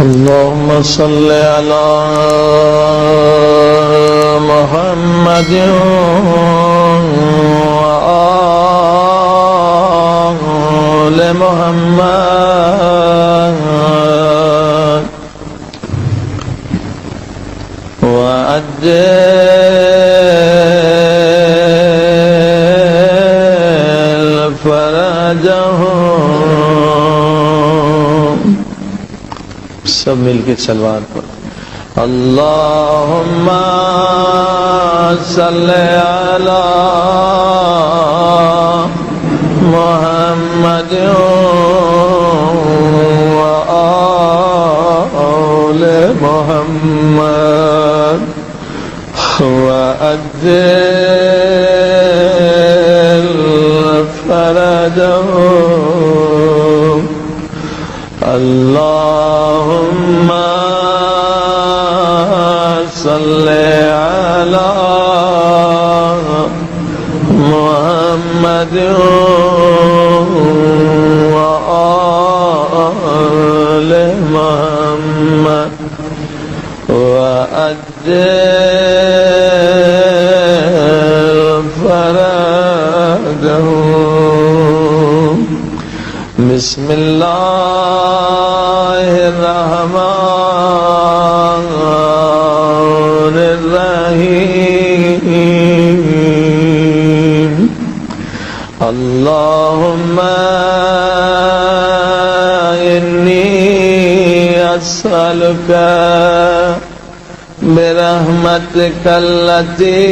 اللهم صل على محمد وآل محمد وعجل فرجهم. سب مل کے سلوات پڑھو. اللہم صلی علی محمد وآل محمد وعجل فرجهم. اللهم صل على محمد وآل محمد وعجل فرجهم. بسم اللہ الرحمن الرحیم. اللہم انی اسألک برحمتک التی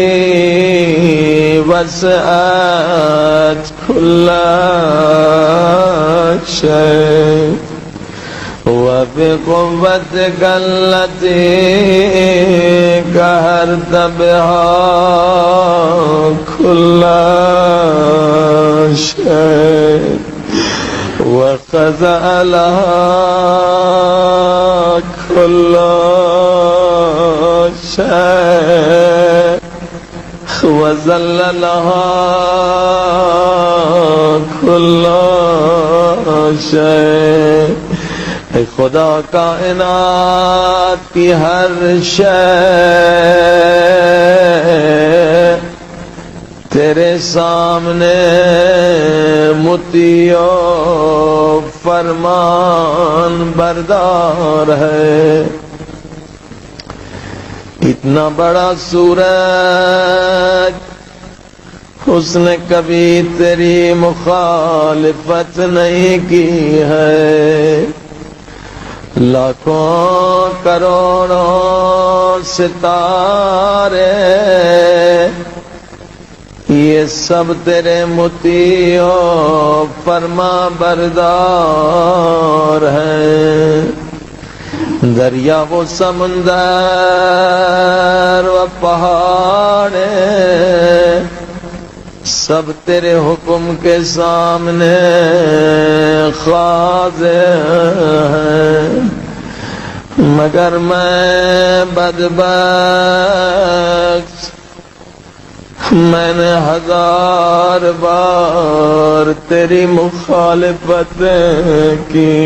وسعت کل شيء وبقوتك التي قهرت بها كل شيء وخضع لها كل شيء وذل لها كل شيء. اے خدا کائنات کی ہر شے تیرے سامنے مطیع فرمان بردار ہے. اتنا بڑا سورج اس نے کبھی تیری مخالفت نہیں کی ہے. لاکھوں کروڑوں ستارے یہ سب تیرے مطیع فرما بردار ہیں. دریا و سمندر و پہاڑیں سب تیرے حکم کے سامنے خاضع ہیں. مگر میں بدبخت میں نے 1000 بار تیری مخالفت کی.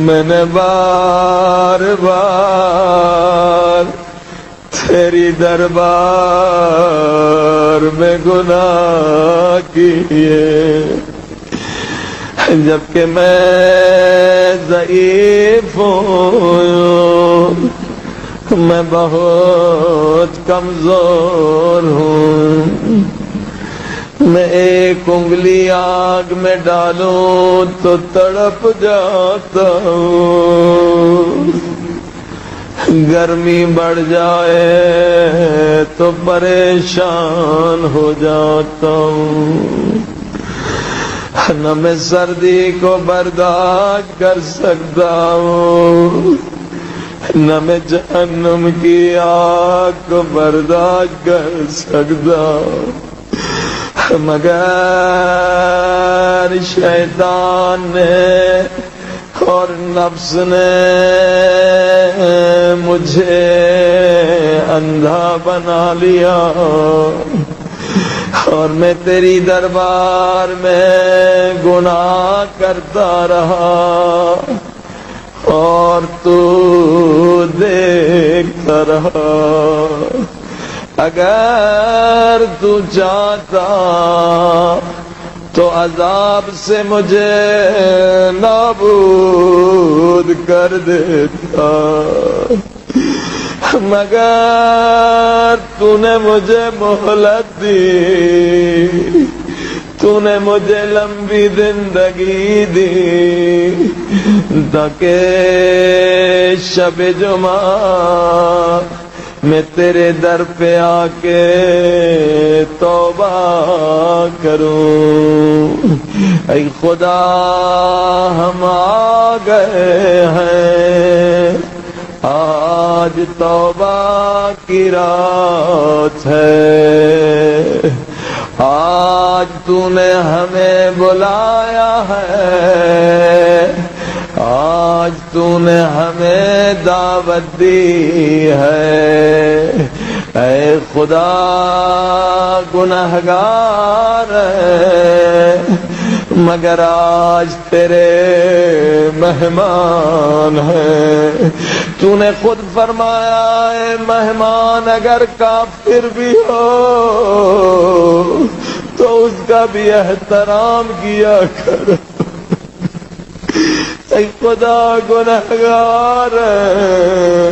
میں نے بار بار تیری دربار میں گناہ کیے. جبکہ میں ضعیف ہوں، میں بہت کمزور ہوں. میں ایک انگلی آگ میں ڈالوں تو تڑپ جاتا ہوں، گرمی بڑھ جائے تو پریشان ہو جاتا ہوں. نہ میں سردی کو برداشت کر سکتا ہوں، نہ میں جہنم کی آگ کو برداشت کر سکتا ہوں. مگر شیطان نے اور نفس نے مجھے اندھا بنا لیا. اور میں تیری دربار میں گناہ کرتا رہا اور تو دیکھتا رہا. اگر تو چاہتا تو عذاب سے مجھے نابود کر دیتا، مگر تو نے مجھے مہلت دی، تو نے مجھے لمبی زندگی دی تاکہ شب جمعہ میں تیرے در پہ آ کے توبہ کروں. اے خدا ہم آ گئے ہیں، آج توبہ کی رات ہے، آج تو نے ہمیں بلایا ہے، آج تو نے ہمیں دعوت دی ہے. اے خدا گنہگار ہے مگر آج تیرے مہمان ہیں. تو نے خود فرمایا اے مہمان اگر کافر بھی ہو تو اس کا بھی احترام کیا کر. اے خدا گنہگار ہے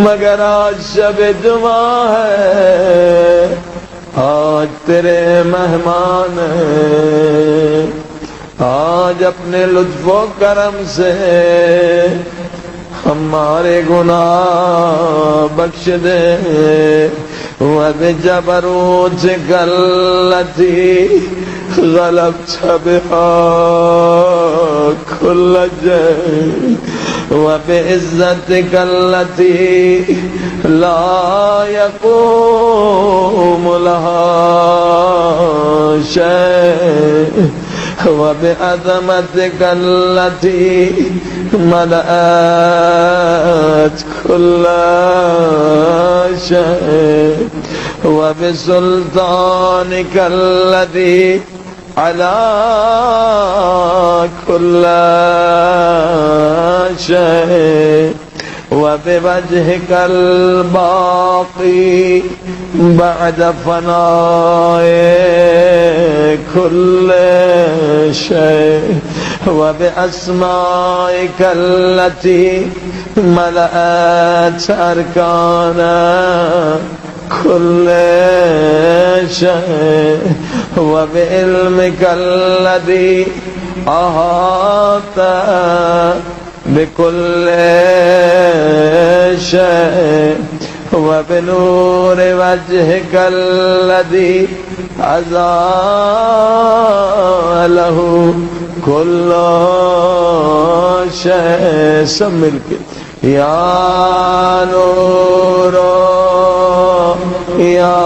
مگر آج شب جمعہ ہے، آج تیرے مہمان ہیں، آج اپنے لطف و کرم سے ہمارے گناہ بخش دے. وَبِجَبَرُوتِكَ الَّتِي غَلَبْتَ بِهَا كُلَّ شَيْءٍ وَبِعِزَّتِكَ الَّتِي لَا يَقُومُ لَهَا شَيْءٌ وَبِعَظَمَتِكَ الَّتِي ملأت كل شيء وبسلطانك الذي على كل شيء وبوجهك الباقي بعد فناء كل شيء وبأسمائك التي ملأت أركان كل شيء وبعلمك الذي أحاط بكل شيء وبنور وجهك الذي أزاله كل شيء. سب مل کے یا نور یا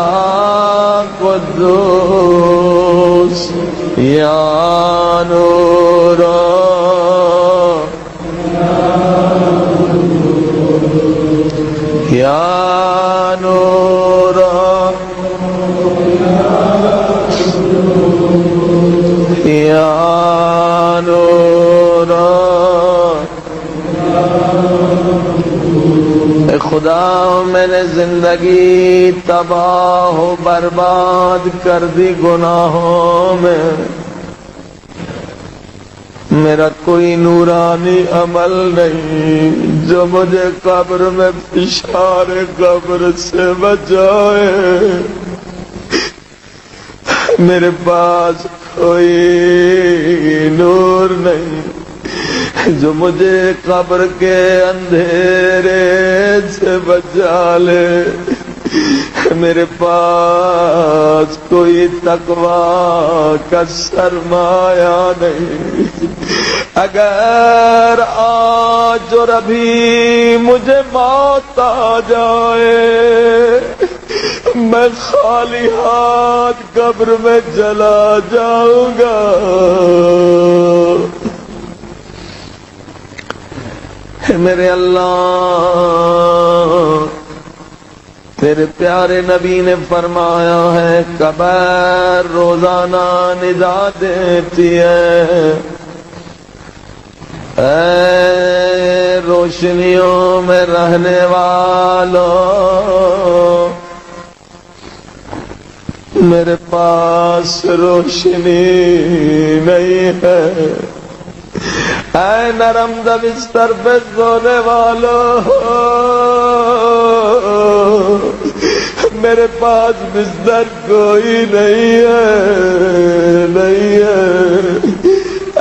قدوس یا نور یا نور یا نور. اے خدا میں نے زندگی تباہ و برباد کر دی گناہوں میں، میرا کوئی نورانی عمل نہیں جو مجھے قبر میں فشار قبر سے بچائے. میرے پاس کوئی نور نہیں جو مجھے قبر کے اندھیرے سے بچا لے. میرے پاس کوئی تقویٰ کا سرمایہ نہیں. اگر آج اور ابھی مجھے موت آ جائے میں خالی ہاتھ قبر میں چلا جاؤں گا. میرے اللہ تیرے پیارے نبی نے فرمایا ہے قبر روزانہ ندا دیتی ہے، اے روشنیوں میں رہنے والوں، میرے پاس روشنی نہیں ہے، اے نرم بستر پہ سونے والوں، میرے پاس بستر کوئی نہیں ہے، نہیں ہے،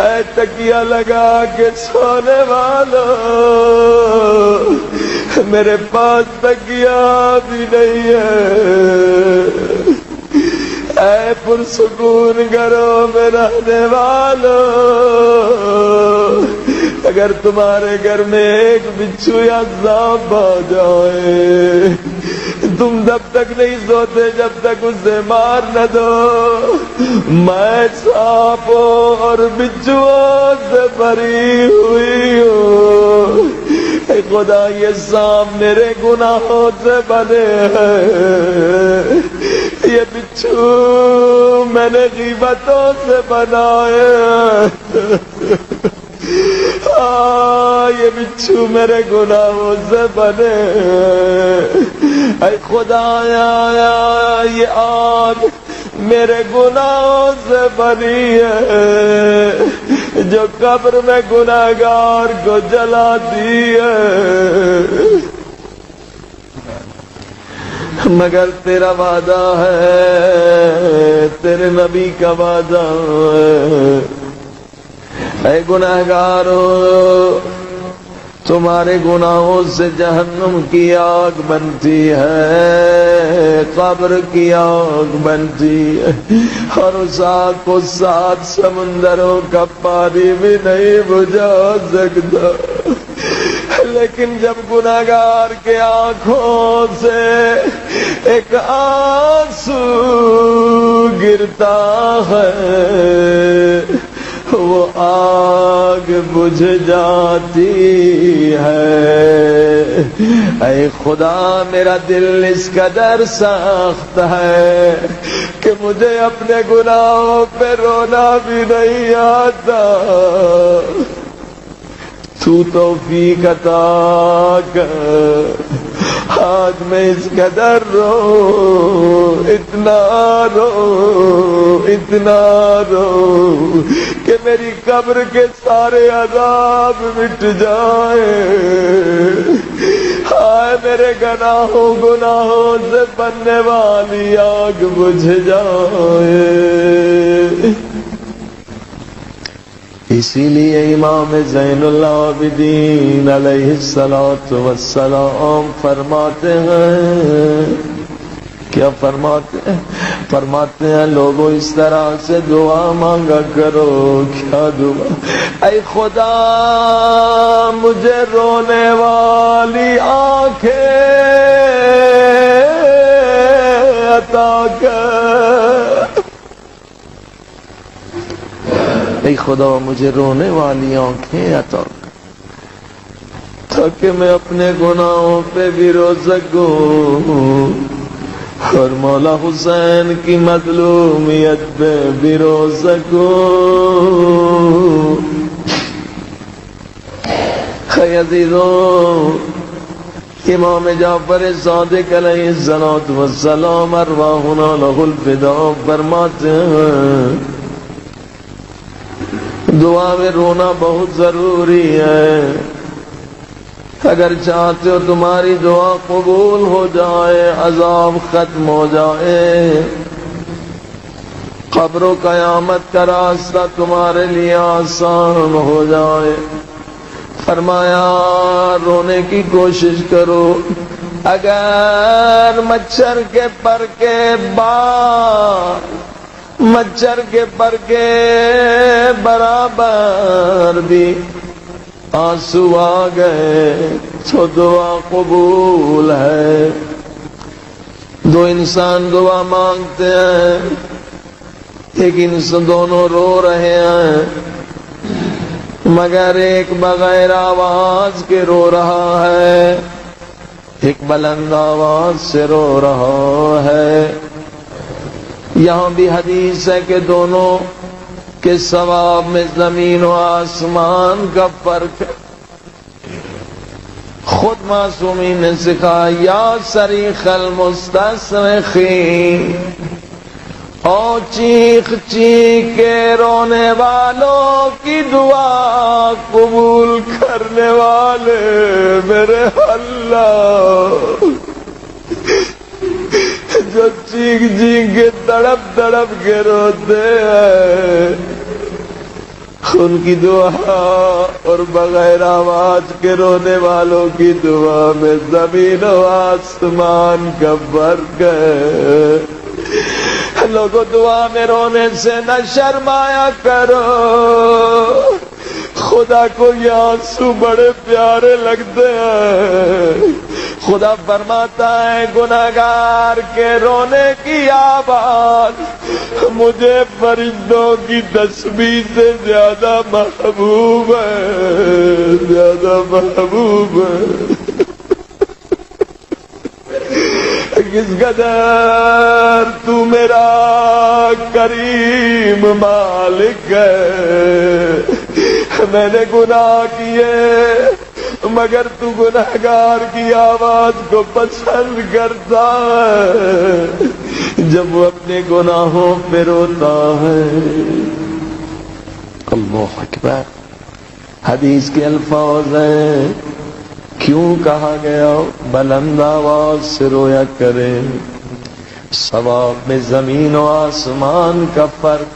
اے تکیہ لگا کے سونے والوں، میرے پاس تکیہ بھی نہیں ہے، اے پرسکون گھروں میں رہنے والوں، اگر تمہارے گھر میں ایک بچھو یا سانپ آ جائے، تم جب تک نہیں سوتے جب تک اسے مار نہ دو، میں سانپوں اور بچھوؤں سے بھری ہوئی ہوں، اے خدا یہ سانپ میرے گناہوں سے بنے ہیں، یہ بچھو میں نے غیبتوں سے بنائے، یہ بچھو میرے گناہوں سے بنے، اے خدایا یہ آگ میرے گناہوں سے بنی ہے، جو قبر میں گناہگار کو جلاتی ہے، مگر تیرا وعدہ ہے، تیرے نبی کا وعدہ ہے، اے گناہگارو تمہارے گناہوں سے جہنم کی آگ بنتی ہے، قبر کی آگ بنتی ہے، اور اس آگ کو 7 سمندروں کا پانی بھی نہیں بجھا سکتا، لیکن جب گناہگار کے آنکھوں سے ایک آنسو گرتا ہے، وہ آگ بجھ جاتی ہے، اے خدا میرا دل اس قدر سخت ہے کہ مجھے اپنے گناہوں پہ رونا بھی نہیں آتا، تو توفیق عطا کر، آج میں اس قدر رو، اتنا رو، اتنا رو کہ میری قبر کے سارے عذاب مٹ جائیں، ہائے میرے گناہوں سے بننے والی آگ بجھ جائے۔ اسی لیے امام زین العابدین علیہ السلام فرماتے ہیں، کیا فرماتے ہیں؟ فرماتے ہیں لوگوں اس طرح سے دعا مانگا کرو، کیا دعا؟ اے خدا مجھے رونے والی آنکھیں عطا کر، اے خدا مجھے رونے والی آنکھیں عطا کر تاکہ میں اپنے گناہوں پہ بھی رو سکوں اور مولا حسین کی مظلومیت پہ بھی رو سکوں۔ عزیزوں، امام جعفر صادق علیہ السلام ارواحنا لہ الفداء فرماتے ہیں دعا میں رونا بہت ضروری ہے، اگر چاہتے ہو تمہاری دعا قبول ہو جائے، عذاب ختم ہو جائے، قبر و قیامت کا راستہ تمہارے لیے آسان ہو جائے، فرمایا رونے کی کوشش کرو، اگر مچھر کے پر کے برابر بھی آنسو آ گئے تو دعا قبول ہے۔ دو انسان دعا مانگتے ہیں، ایک انسان دونوں رو رہے ہیں مگر ایک بغیر آواز کے رو رہا ہے، ایک بلند آواز سے رو رہا ہے۔ یہاں بھی حدیث ہے کہ دونوں کے ثواب میں زمین و آسمان کا فرق ہے۔ خود معصومین نے سکھایا یا صریخ المستصرخین، اور چیخ چیخ کے رونے والوں کی دعا قبول کرنے والے میرے اللہ، جو چیخ چیخ کے تڑپ تڑپ کے روتے ہیں ان کی دعا اور بغیر آواز کے رونے والوں کی دعا میں زمین و آسمان کا فرق ہے۔ لوگوں دعا میں رونے سے نہ شرمایا کرو، خدا کو یہ آنسو بڑے پیارے لگتے ہیں۔ خدا فرماتا ہے گناہگار کے رونے کی آواز مجھے فرشتوں کی تسبیح سے زیادہ محبوب ہے، زیادہ محبوب ہے۔ کس قدر تو میرا کریم مالک ہے، میں نے گناہ کیے مگر تو گناہگار کی آواز کو پسند کرتا ہے جب وہ اپنے گناہوں پہ روتا ہے۔ اللہ اکبر۔ حدیث کے الفاظ ہیں، کیوں کہا گیا بلند آواز سے رویا کرے، ثواب میں زمین و آسمان کا فرق۔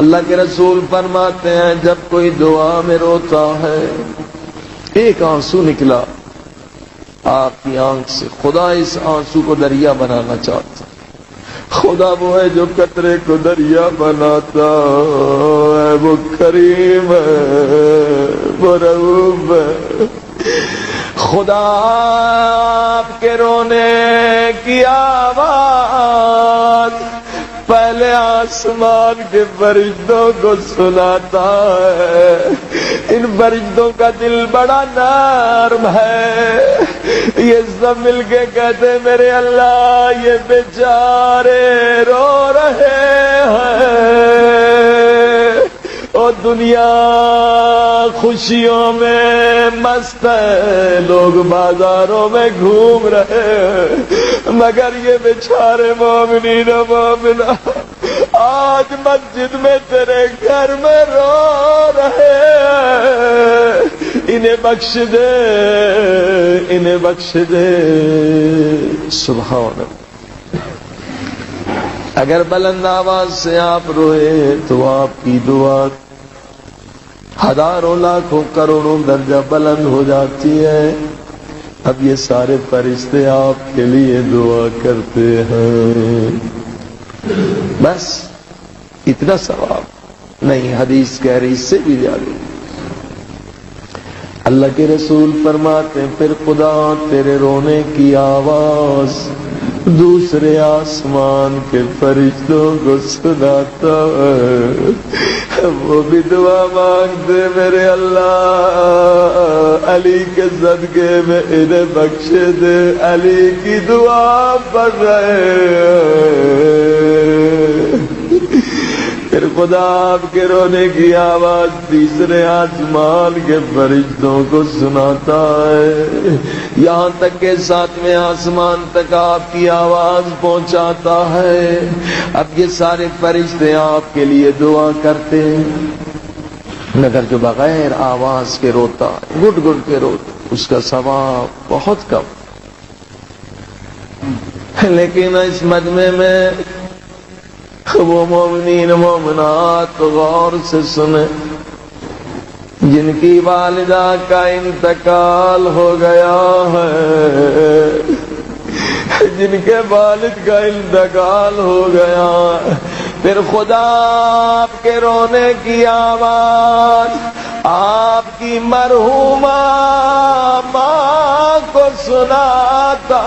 اللہ کے رسول فرماتے ہیں جب کوئی دعا میں روتا ہے، ایک آنسو نکلا آپ کی آنکھ سے، خدا اس آنسو کو دریا بنانا چاہتا۔ خدا وہ ہے جو قطرے کو دریا بناتا ہے، وہ کریم ہے، وہ رؤوف ہے۔ خدا آپ کے رونے کی آواز پہلے آسمان کے فرشتوں کو سناتا ہے۔ ان فرشتوں کا دل بڑا نرم ہے، یہ سب مل کے کہتے میرے اللہ یہ بیچارے رو رہے ہیں، اور دنیا خوشیوں میں مست ہے، لوگ بازاروں میں گھوم رہے ہیں، مگر یہ بیچارے مومنین و مومنات آج مسجد میں تیرے گھر میں رو رہے ہیں، انہیں بخش دے، انہیں بخش دے۔ سبحان اللہ۔ اگر بلند آواز سے آپ روئے تو آپ کی دعا ہزاروں لاکھوں کروڑوں درجہ بلند ہو جاتی ہے۔ اب یہ سارے فرشتے آپ کے لیے دعا کرتے ہیں، بس اتنا ثواب نہیں، حدیث کہہ رہی اس سے بھی زیادہ۔ اللہ کے رسول فرماتے ہیں پھر خدا تیرے رونے کی آواز دوسرے آسمان کے فرشتوں کو سناتا ہے، وہ بھی دعا مانگتے میرے اللہ علی کے صدقے میں انہیں بخش دے، علی کی دعا پڑھ رہے ہیں۔ پھر خدا آپ کے رونے کی آواز تیسرے آسمان کے فرشتوں کو سناتا ہے، یہاں تک کہ ساتویں آسمان تک آپ کی آواز پہنچاتا ہے۔ اب یہ سارے فرشتے آپ کے لیے دعا کرتے ہیں، مگر جو بغیر آواز کے روتا ہے، گٹ گٹ کے روتا، اس کا ثواب بہت کم۔ لیکن اس مجمع میں وہ مومنین مومنات غور سے سنیں جن کی والدہ کا انتقال ہو گیا ہے، جن کے والد کا انتقال ہو گیا، پھر خدا آپ کے رونے کی آواز آپ کی مرحومہ ماں کو سناتا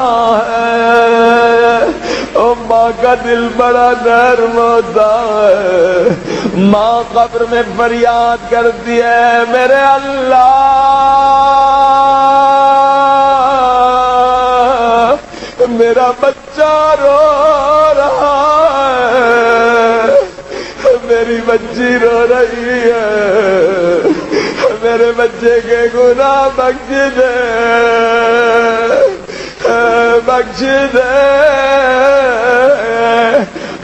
ہے۔ او ماں کا دل بڑا نرم ہوتا ہے، ماں قبر میں فریاد کرتی ہے میرے اللہ میرا بچہ رو رہا ہے، میری بچی رو رہی ہے، میرے بچے کے گناہ بخش دے، بخش دے۔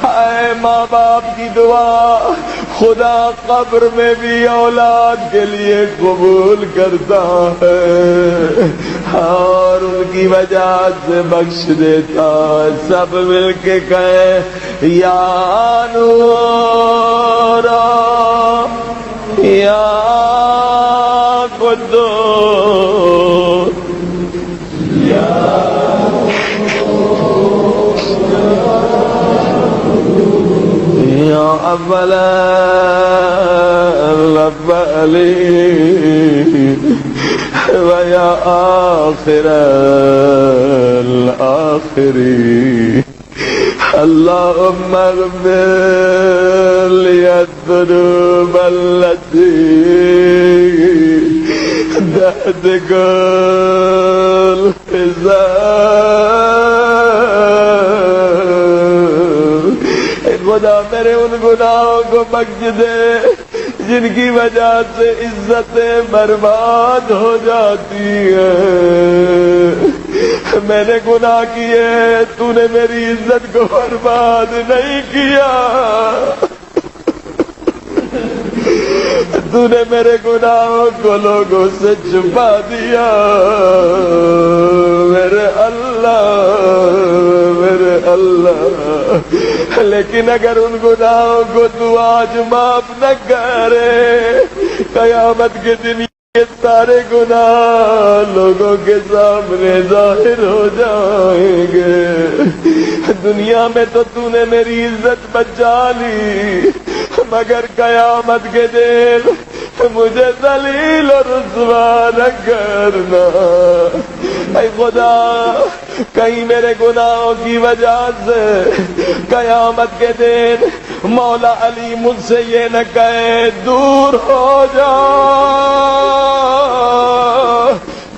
ہائے ماں باپ کی دعا خدا قبر میں بھی اولاد کے لیے قبول کرتا ہے اور ان کی وجہ سے بخش دیتا ہے۔ سب مل کے کہیں یا نور یا قدوس یا اول الاولین و یا آخر الاخرین اللهم اغفر لي الذنوب التي دهتك الحزاب۔ خدا میرے ان گناہوں کو بخش دے جن کی وجہ سے عزتیں برباد ہو جاتی ہیں۔ میں نے گناہ کیے، تو نے میری عزت کو برباد نہیں کیا، تو نے میرے گناہوں کو لوگوں سے چھپا دیا۔ میرے اللہ، میرے اللہ، لیکن اگر ان گناہوں کو تو آج معاف نہ کرے، قیامت کے دن یہ سارے گناہ لوگوں کے سامنے ظاہر ہو جائیں گے۔ دنیا میں تو نے میری عزت بچا لی، مگر قیامت کے دن مجھے ذلیل اور رسوا نہ کرنا۔ اے خدا، کہیں میرے گناہوں کی وجہ سے قیامت کے دن مولا علی مجھ سے یہ نہ کہے دور ہو جا،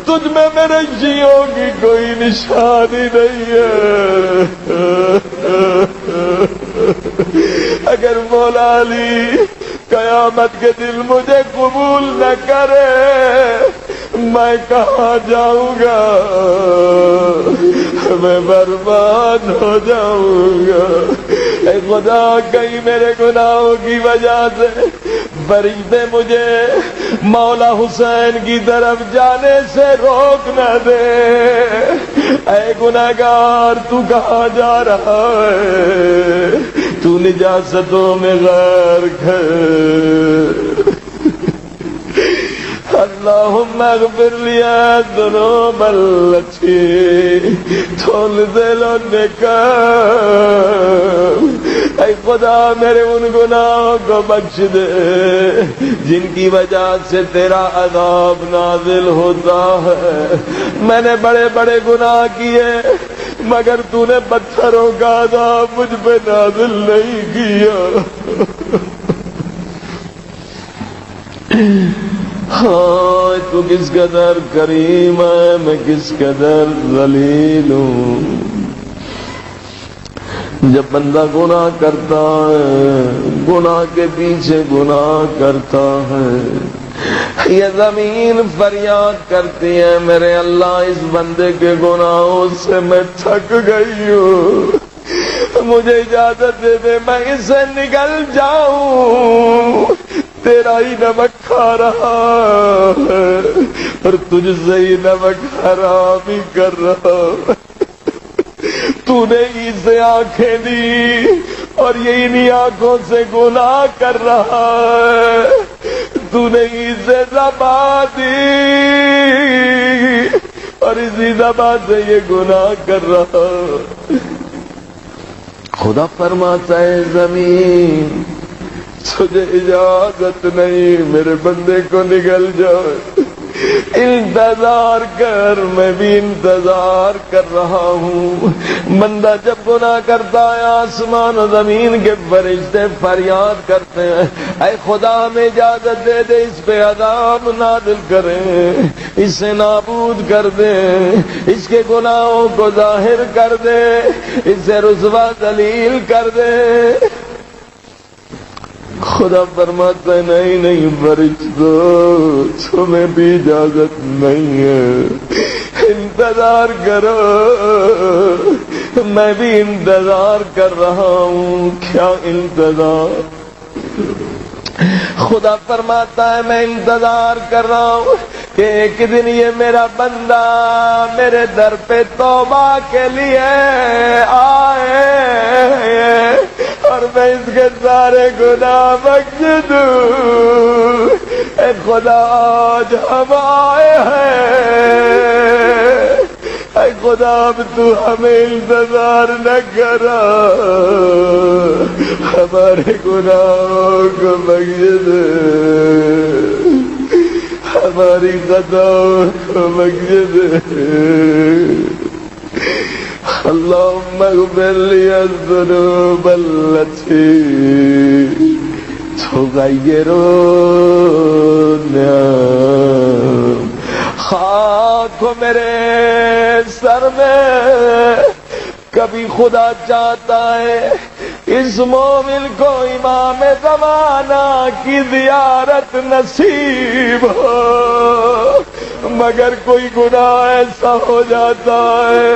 تجھ میں میرے شیعوں کی کوئی نشانی نہیں ہے۔ اگر مولا علی قیامت کے دن مجھے قبول نہ کرے، میں کہاں جاؤں گا؟ میں برباد ہو جاؤں گا۔ اے خدا، کہیں میرے گناہوں کی وجہ سے فرشتے مجھے مولا حسین کی طرف جانے سے روک نہ دے۔ اے گناہگار، تو کہاں جا رہا ہے؟ تو نجاستوں میں غرق ہے۔ اللهم اغفر لي الذنوب التي تنزل النكام۔ اے خدا، میرے ان گناہوں کو بخش دے جن کی وجہ سے تیرا عذاب نازل ہوتا ہے۔ میں نے بڑے بڑے گناہ کیے، مگر تو نے پتھروں کا عذاب مجھ پہ نازل نہیں کیا۔ ہاں، تو کس قدر کریم ہے، میں کس قدر ذلیل ہوں۔ جب بندہ گناہ کرتا ہے، گناہ کے پیچھے گناہ کرتا ہے، یہ زمین فریاد کرتی ہے میرے اللہ، اس بندے کے گناہوں سے میں تھک گئی ہوں، مجھے اجازت دے دے میں اسے نکل جاؤں۔ تیرا ہی نمک کھا رہا ہے اور تجھ سے ہی نمک حرام ہی کر رہا ہے۔ تو نے اسے آنکھیں دی اور یہ انہی آنکھوں سے گناہ کر رہا ہے۔ تو نے اسے زبان دی اور اسی زبان سے یہ گناہ کر رہا ہے۔ خدا فرماتا ہے زمین، تجھے اجازت نہیں، میرے بندے کو نگل جائے۔ انتظار کر، میں بھی انتظار کر رہا ہوں۔ بندہ جب گناہ کرتا ہے آسمان و زمین کے فرشتے فریاد کرتے ہیں، اے خدا ہمیں اجازت دے دے، اس پہ عذاب نازل کریں، اسے نابود کر دے، اس کے گناہوں کو ظاہر کر دے، اسے رسوا ذلیل کر دے۔ خدا فرماتا ہے نہیں نہیں فرشتوں، تمہیں بھی اجازت نہیں ہے، انتظار کرو، میں بھی انتظار کر رہا ہوں۔ کیا انتظار؟ خدا فرماتا ہے میں انتظار کر رہا ہوں کہ ایک دن یہ میرا بندہ میرے در پہ توبہ کے لیے آئے اور میں اس کے سارے گناہ بخش دوں۔ اے خدا آج ہم آئے ہیں، اے خدا اب تو ہمیں انتظار نہ کرا، ہمارے گناہوں کو بخش دے، ہماری خطاؤں کو بخش دے۔ اللهم اغفر لي الذنوب التي تغير النعم۔ خاک ہو میرے سر میں، کبھی خدا چاہتا ہے اس مومن کو امام زمانہ کی زیارت نصیب ہو، مگر کوئی گناہ ایسا ہو جاتا ہے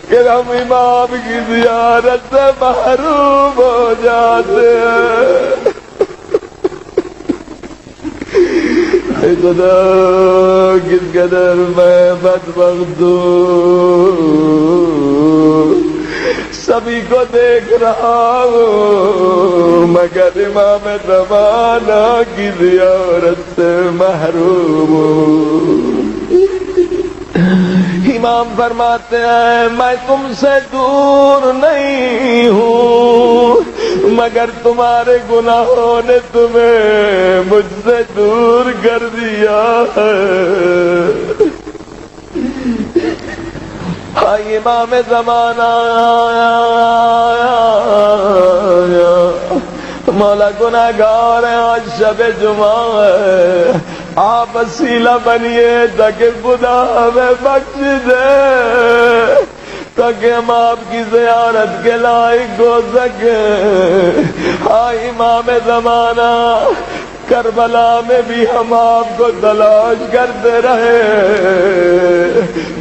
کہ ہم امام کی زیارت سے محروم ہو جاتے ہیں۔ اے خدا کس قدر میں بدبخت ہوں، سبھی کو دیکھ رہا ہوں مگر امام زمانہ کی زیارت سے محروم ہوں۔ امام فرماتے ہیں میں تم سے دور نہیں ہوں مگر تمہارے گناہوں نے تمہیں مجھ سے دور کر دیا ہے۔ امام زمانہ مولا گناہگار ہے، آج شب جمعہ ہے، آپ وسیلہ بنیے تاکہ خدا ہمیں بخش دے، تاکہ ہم آپ کی زیارت کے لائق ہو سکیں۔ امام زمانہ کربلا میں بھی ہم آپ کو تلاش کرتے رہے،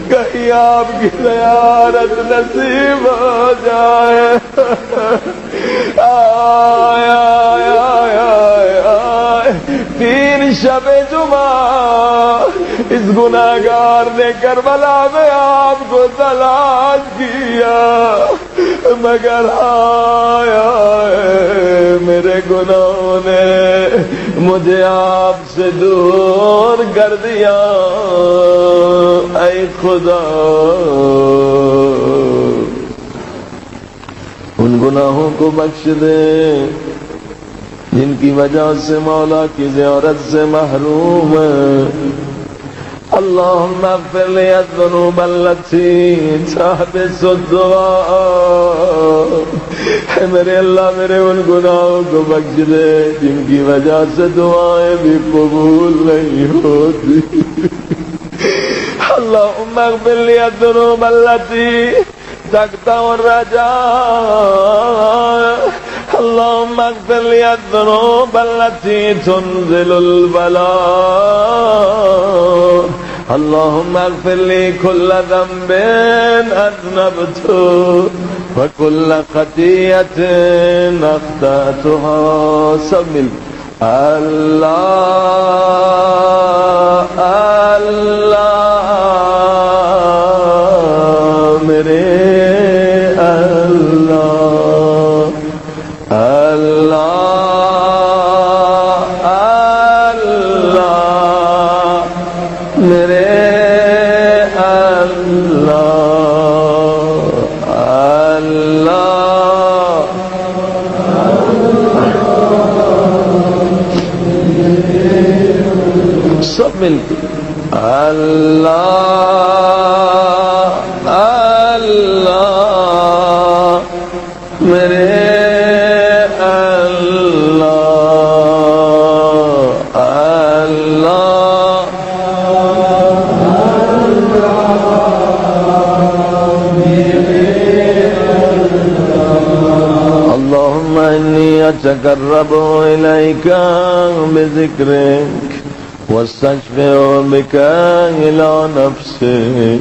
کہیں آپ کی زیارت نصیب ہو جائے۔ تین شب جمعہ اس گناہگار نے کربلا میں آپ کو تلاش کیا، مگر میرے گناہوں نے مجھے آپ سے دور کر دیا۔ اے خدا ان گناہوں کو بخش دے جن کی وجہ سے مولا کی زیارت سے محروم ہے۔ اللهم اغفر لي الذنوب التي تحبس الدعاء۔ میرے اللہ میرے ان گناہوں کو بخش دے جن کی وجہ سے دعائیں بھی قبول نہیں ہوتی۔ اللهم اغفر لي الذنوب التي تقطع الرجاء۔ اللهم اغفر لي الذنوب التي تنزل البلاء۔ اللهم اغفر لي كل ذنب أذنبته وكل خطيئة أخطأتها۔ سب مل اللہ اللہ میرے سب مل کے اللہ اللہ میرے اللہ اللہ اللهم إني أتقرب إليك بذكرك واستشفع بك إلى نفسك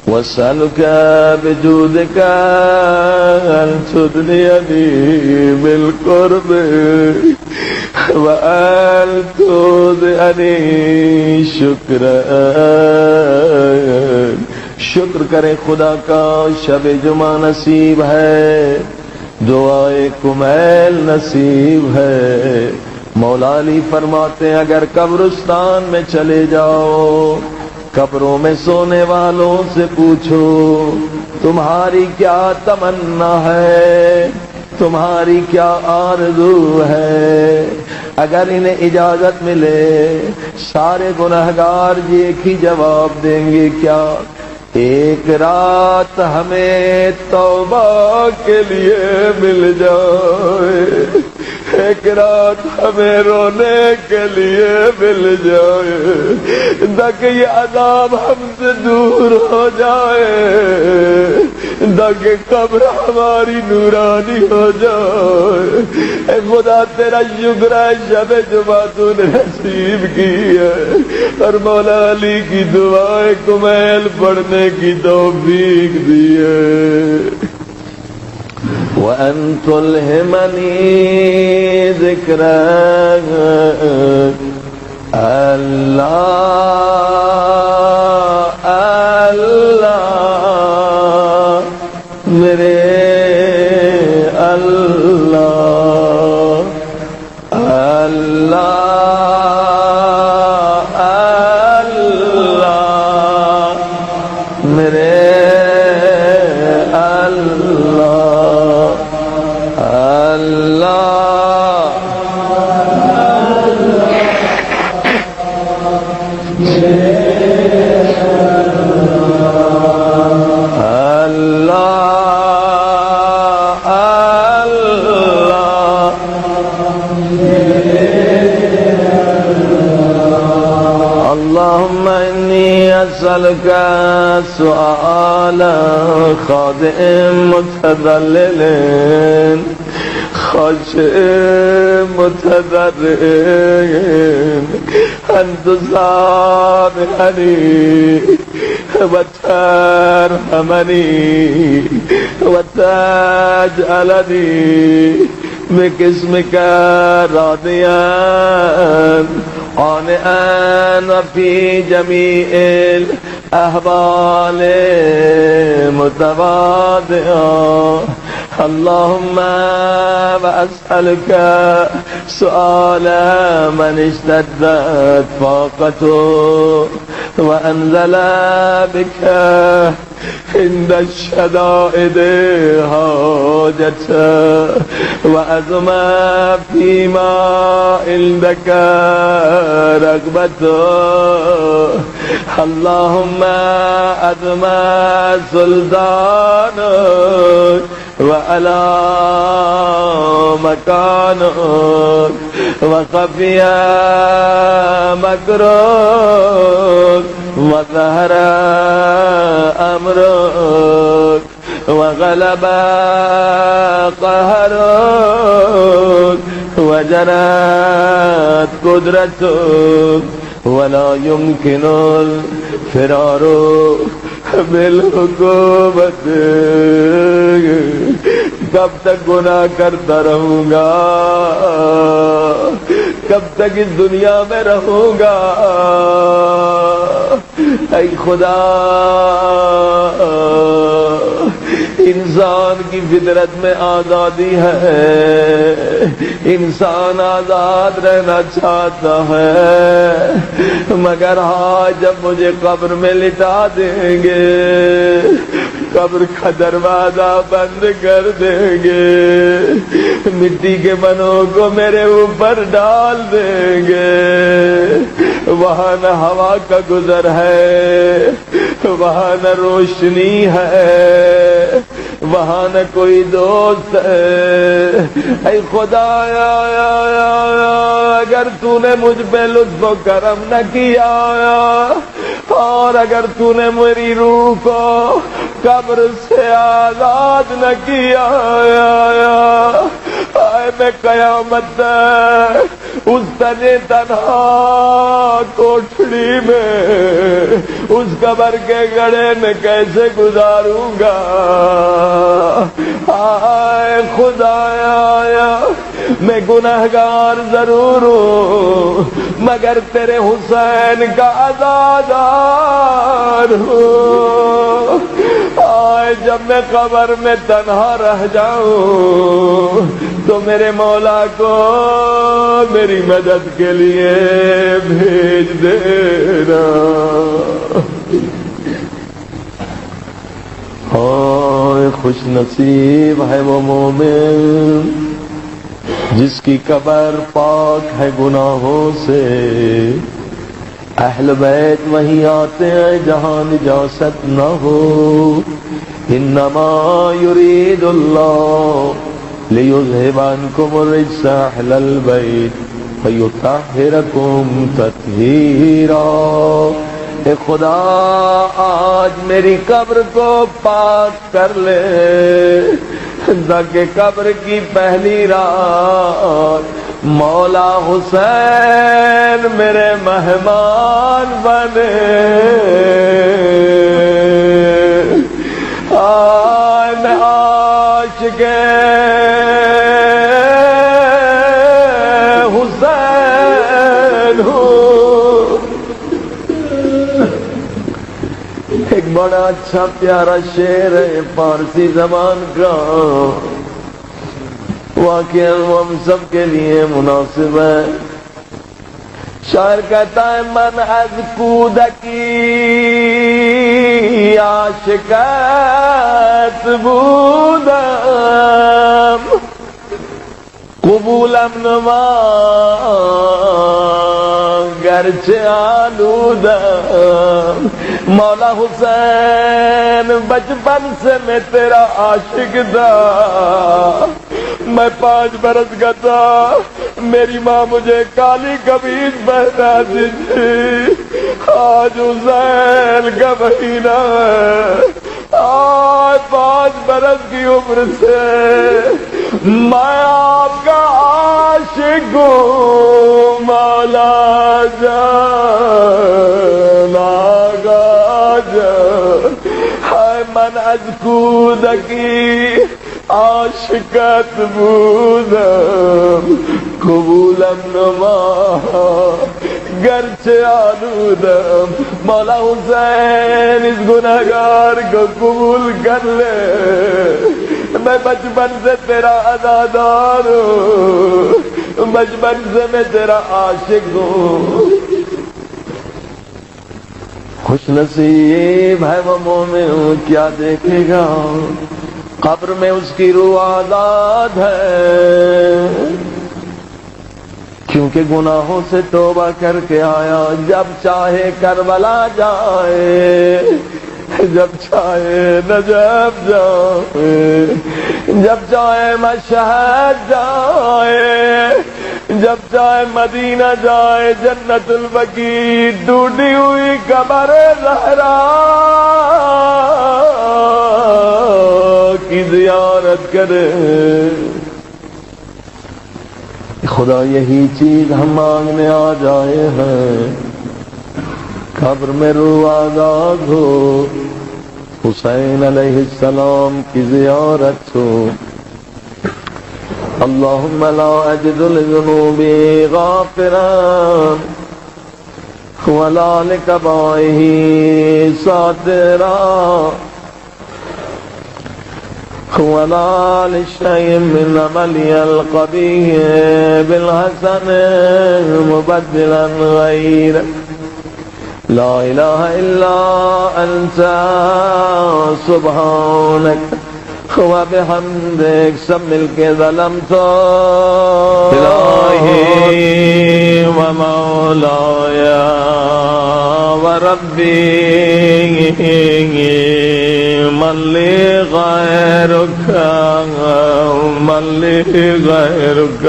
واسألك بجودك أن تدنيني بالقرب وأن تودعني شكرا. شکر کرے خدا کا شب جمعہ نصیب ہے، دعائے کمیل نصیب ہے. مولا علی فرماتے ہیں اگر قبرستان میں چلے جاؤ، قبروں میں سونے والوں سے پوچھو تمہاری کیا تمنا ہے، تمہاری کیا آرزو ہے. اگر انہیں اجازت ملے سارے گنہگار ایک ہی جواب دیں گے کیا؟ ایک رات ہمیں توبہ کے لیے مل جائے، ایک رات ہمیں رونے کے لیے مل جائے، تاکہ یہ عذاب ہم سے دور ہو جائے، تاکہ قبر ہماری نورانی ہو جائے. اے خدا تیرا شکر ہے شب جمعہ تو نے نصیب کی ہے، اور مولا علی کی دعائیں کمیل پڑھنے کی توفیق دی ہے. وَأَن تُلْهِمَنِي ذِكْرَكَ اللہ اللہ میرے اللہ اللہ اللہ میرے اللهم إني أسألك سؤال خاضع متذلل خاشع متضرع أن تسامحني وترحمني وتجعلني بقسمك راضيا قانعا في جميع الأحوال متواضعا. اللهم وأسألك سؤال من اشتدت فاقته وأنزل بك عند الشدائد حاجته وأزم فيما عندك رغبته. اللهم أزم سلطانك وعلى مكانك وخفي مكرك وظهر أمرك وغلب قهرك وجرت قدرتك ولا يمكن الفرار بالحکومت. کب تک گناہ کرتا رہوں گا، کب تک اس دنیا میں رہوں گا. اے خدا انسان کی فطرت میں آزادی ہے، انسان آزاد رہنا چاہتا ہے، مگر ہاں جب مجھے قبر میں لٹا دیں گے قبر کا دروازہ بند کر دیں گے، مٹی کے بنوں کو میرے اوپر ڈال دیں گے، وہاں نہ ہوا کا گزر ہے، وہاں نہ روشنی ہے، وہاں نہ کوئی دوست ہے۔ اے خدایا اگر تو نے مجھ پہ لطف و کرم نہ کیا اور اگر تو نے میری روح کو قبر سے آزاد نہ کیا، آئے میں قیامت اس تنے تنہا کوٹھڑی میں اس قبر کے گڑھے میں کیسے گزاروں گا؟ آئے خدایا میں گنہگار ضرور ہوں مگر تیرے حسین کا عزادار ہوں۔ آئے جب میں قبر میں تنہا رہ جاؤں تو میرے مولا کو میری مدد کے لیے بھیج دینا۔ ہائے خوش نصیب ہے وہ مومن جس کی قبر پاک ہے گناہوں سے، اہل بیت وہیں آتے ہیں جہاں نجاست نہ ہو۔ انما یرید اللہ لیذھب عنکم الرجس اہل البیت ویطہرکم تطہیرا۔ اے خدا آج میری قبر کو پاک کر لے تاکہ قبر کی پہلی رات مولا حسین میرے مہمان بنے۔ میں عاشق حسین ہوں۔ ایک بڑا اچھا پیارا شعر ہے فارسی زبان کا، واقعہ ہم سب کے لیے مناسب ہے۔ شاعر کہتا ہے من از کودکی عاشقت بودم قبولم نما گرچه آلودم۔ مولا حسین بچپن سے میں تیرا عاشق تھا، میں 5 برس کا تھا، میری ماں مجھے کالی قمیص پہناتی تھی۔ آج حسین کا مہینہ ہے، آج 5 برس کی عمر سے میں آپ کا عاشق ہوں۔ مولا جان آگا جان ہے من از کودکی عاشقت بودم قبولم نما گرچه آلودم۔ مولا حسین اس گناہگار کو قبول کر لے، میں بچپن سے تیرا عزادار ہوں، بچپن سے میں تیرا عاشق ہوں۔ خوش نصیب ہے وہ مومن کیا دیکھے گا قبر میں اس کی روح آزاد ہے، کیونکہ گناہوں سے توبہ کر کے آیا۔ جب چاہے کربلا جائے، جب چاہے نجف جائے، جب چاہے مشہد جائے، جب چاہے مدینہ جائے، جنت البقیع ٹوٹی ہوئی قبر زہرا کی زیارت کرے۔ خدا یہی چیز ہم مانگنے آ جائے ہیں، قبر میں روح آزاد ہو، حسین علیہ السلام کی زیارت ہو۔ اللہم لا اجد لذنوبی غافرا ولا لکبائہ ساترا ولا لشيء من عملي القبيح بالحسن مبدلا غيره لا الہ الا انت سبحانک وبحمدک سب مل کے ظلمت الہی و مولاي وربي من لي غيرك من لي غيرك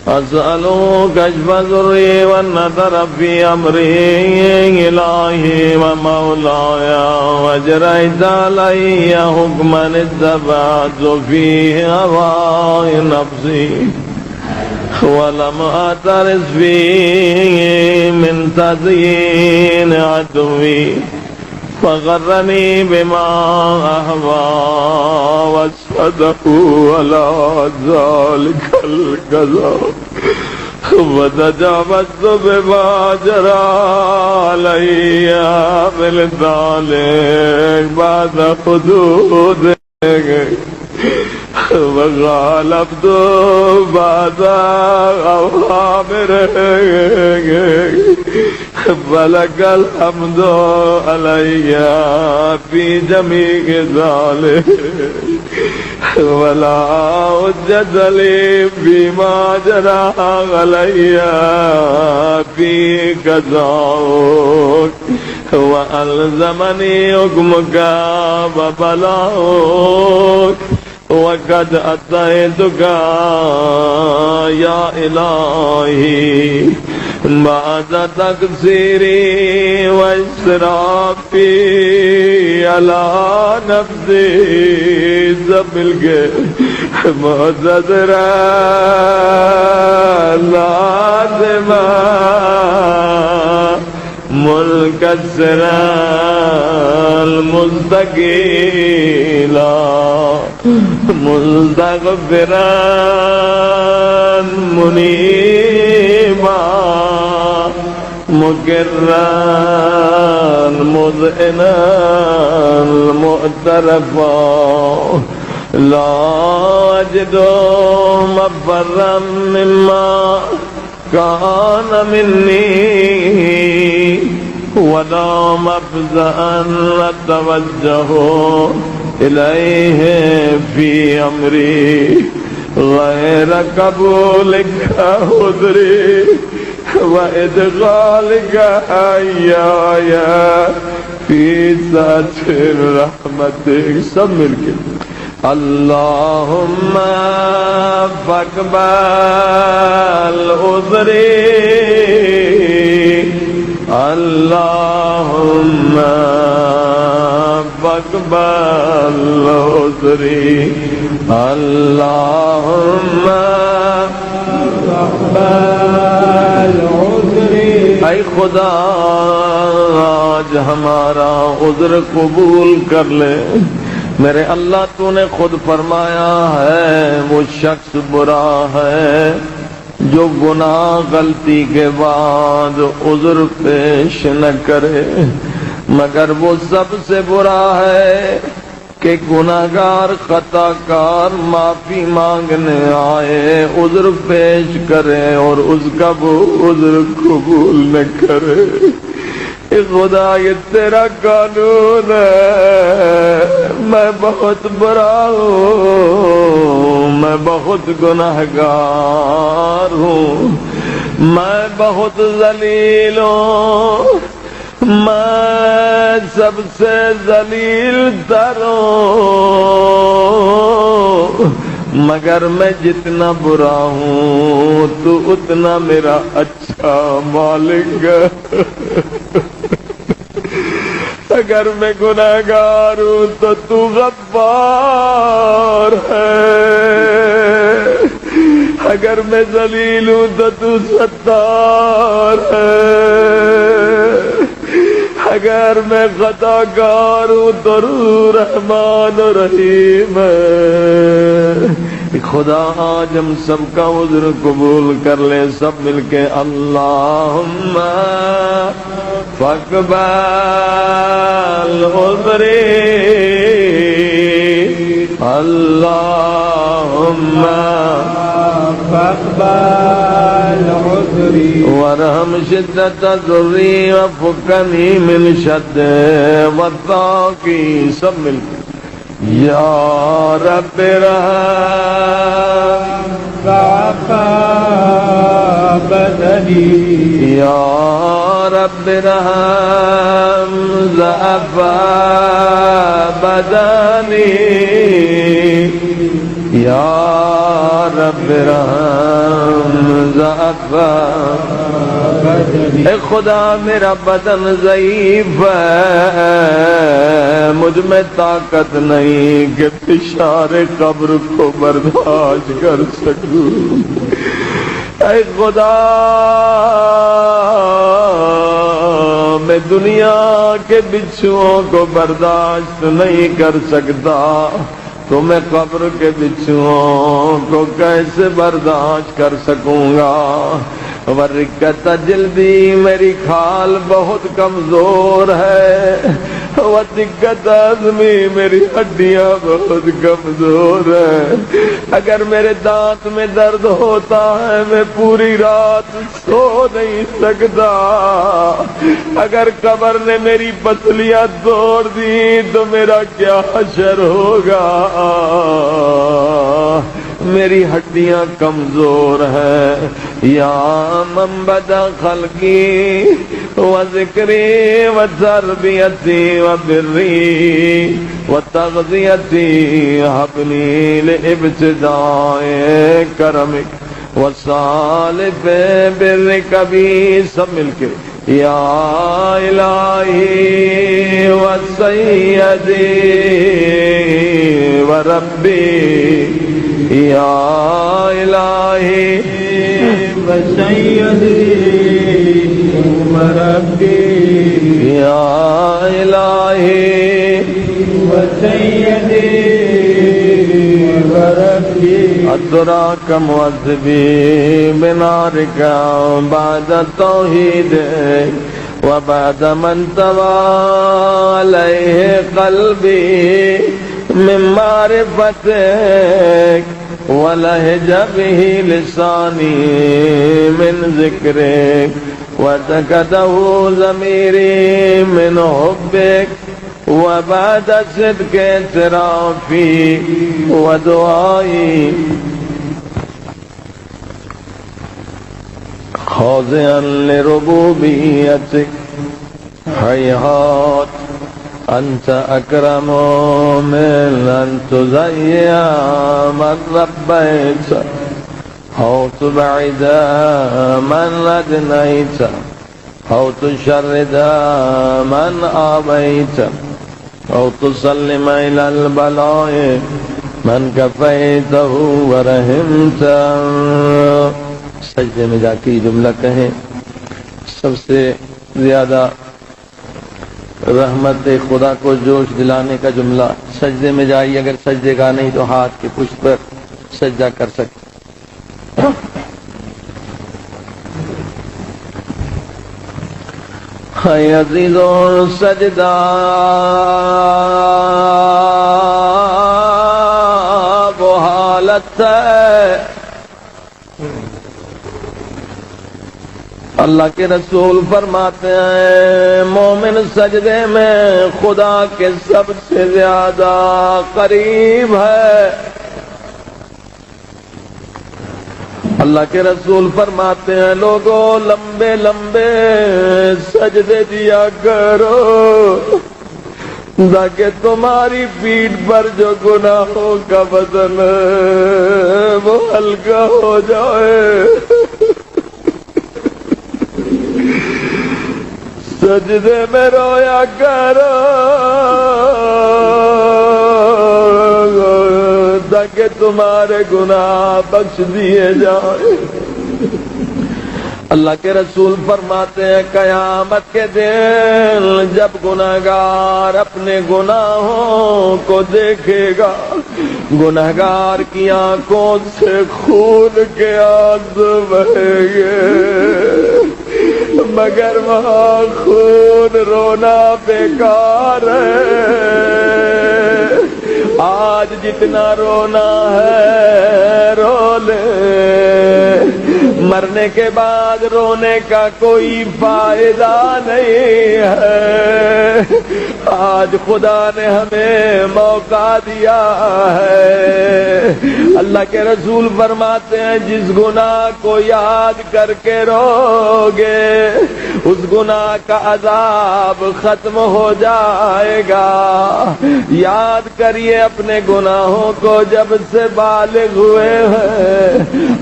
أسألك كشف ضري والنظر في أمري إلهي ومولاي وأجريت علي حكما اتبعت فيه هواي نفسي ولم أعترض فيه من تزيين عدوي فغرني بما أهوى وصدق على ذلك القضاء وتجاوزت بما جرى علي بالذلك بعد حدوده وغالبت بعد أوامره فلك الحمد علي في جميع ذلك ولا حجة لي فيما جرى علي في قضاءك وألزمني حكمك وبلاغك وقد أتيتك يا إلهي بعد تقصيري وإسرافي على نفسي زملك معتذرا لازما منكسرا المستقيلا مستغفرا منيبا مقرا مذعنا معترفا لا أجد مفرا مما كان مني ولا مفزعا أتوجه إليه في أمري غير قبولك عذري وإدخالك حياي في سعة رحمتك سب مل کے اللهم فاقبل عذري اللهم فاقبل عذري اللهم فاقبل عذري اے خدا آج ہمارا عذر قبول کر لے میرے اللہ تو نے خود فرمایا ہے وہ شخص برا ہے جو گناہ غلطی کے بعد عذر پیش نہ کرے مگر وہ سب سے برا ہے کہ گناہگار خطا کار معافی مانگنے آئے عذر پیش کرے اور اس کا وہ عذر قبول نہ کرے خدا یہ تیرا قانون ہے میں بہت برا ہوں میں بہت گناہگار ہوں میں بہت ذلیل ہوں میں سب سے ذلیل تر ہوں مگر میں جتنا برا ہوں تو اتنا میرا اچھا مالک ہے اگر میں گناہگار ہوں تو غفار ہے اگر میں ذلیل ہوں تو ستار ہے اگر میں خطا کار ہوں تو رحمان و رحیم ہے خدا آج ہم سب کا عذر قبول کر لے سب مل کے اللہم فاقبل عذری اللهم فاقبل عذري وارحم شدة ضري وفكني من شد والضاق. سب مل کے یا رب رحم ضعف بدني یا رب رحم ضعف بدنی یا رب رحم ضعف بدني. اے خدا میرا بدن ضعیف ہے، مجھ میں طاقت نہیں کہ فشار قبر کو برداشت کر سکوں. اے خدا میں دنیا کے بچھوؤں کو برداشت نہیں کر سکتا، تو میں قبر کے بچھوؤں کو کیسے برداشت کر سکوں گا؟ ورقت جلدی میری کھال بہت کمزور ہے، ودقت عظمی میری ہڈیاں بہت کمزور ہیں. اگر میرے دانت میں درد ہوتا ہے میں پوری رات سو نہیں سکتا. اگر قبر نے میری پسلیاں توڑ دی تو میرا کیا حشر ہوگا؟ میری ہڈیاں کمزور ہیں. یا من بدا خلقی و ذکری و تربیتی و بری و تغذیتی حبنی لابتداء کرمک و صالف برک بی. سب مل کے یا الہی و سیدی و ربی یا الہی وسيدي وربي یا الہی وسيدي وربي. ادراک معذبی بنارک بعد التوحید وبعد من طوى عليه قلبي من معرفتك ولهج به لساني من ذكرك وتكده ضميري من حبك وبعد صدق اعترافي ودعائي خاضعا لربوبيتك. هيهات أنت أكرم من أن تضيع من ربيت أو تبعد من أدنيت أو تشرد من آبيت أو تسلم إلى البلاء من كفيته ورحمته. سجدے میں جا کے یہ جملہ کہیں. سب سے زیادہ رحمت خدا کو جوش دلانے کا جملہ سجدے میں جائیے. اگر سجدے کا نہیں تو ہاتھ کی پشت پر سجدہ کر سکتے. ہے عزیزوں سجدہ وہ حالت ہے اللہ کے رسول فرماتے ہیں مومن سجدے میں خدا کے سب سے زیادہ قریب ہے. اللہ کے رسول فرماتے ہیں لوگوں لمبے لمبے سجدے دیا کرو تاکہ تمہاری پیٹھ پر جو گناہوں کا وزن وہ ہلکا ہو جائے. سجدے میں رویا کرو تاکہ تمہارے گناہ بخش دیے جائیں. اللہ کے رسول فرماتے ہیں قیامت کے دن جب گنہگار اپنے گناہوں کو دیکھے گا گنہگار کی آنکھوں سے خون کے آنسو بہیں گے مگر وہاں خون رونا بیکار ہے. آج جتنا رونا ہے رو لے، مرنے کے بعد رونے کا کوئی فائدہ نہیں ہے۔ آج خدا نے ہمیں موقع دیا ہے۔ اللہ کے رسول فرماتے ہیں جس گناہ کو یاد کر کے رو گے اس گناہ کا عذاب ختم ہو جائے گا۔ یاد کریے اپنے گناہوں کو جب سے بالغ ہوئے ہیں،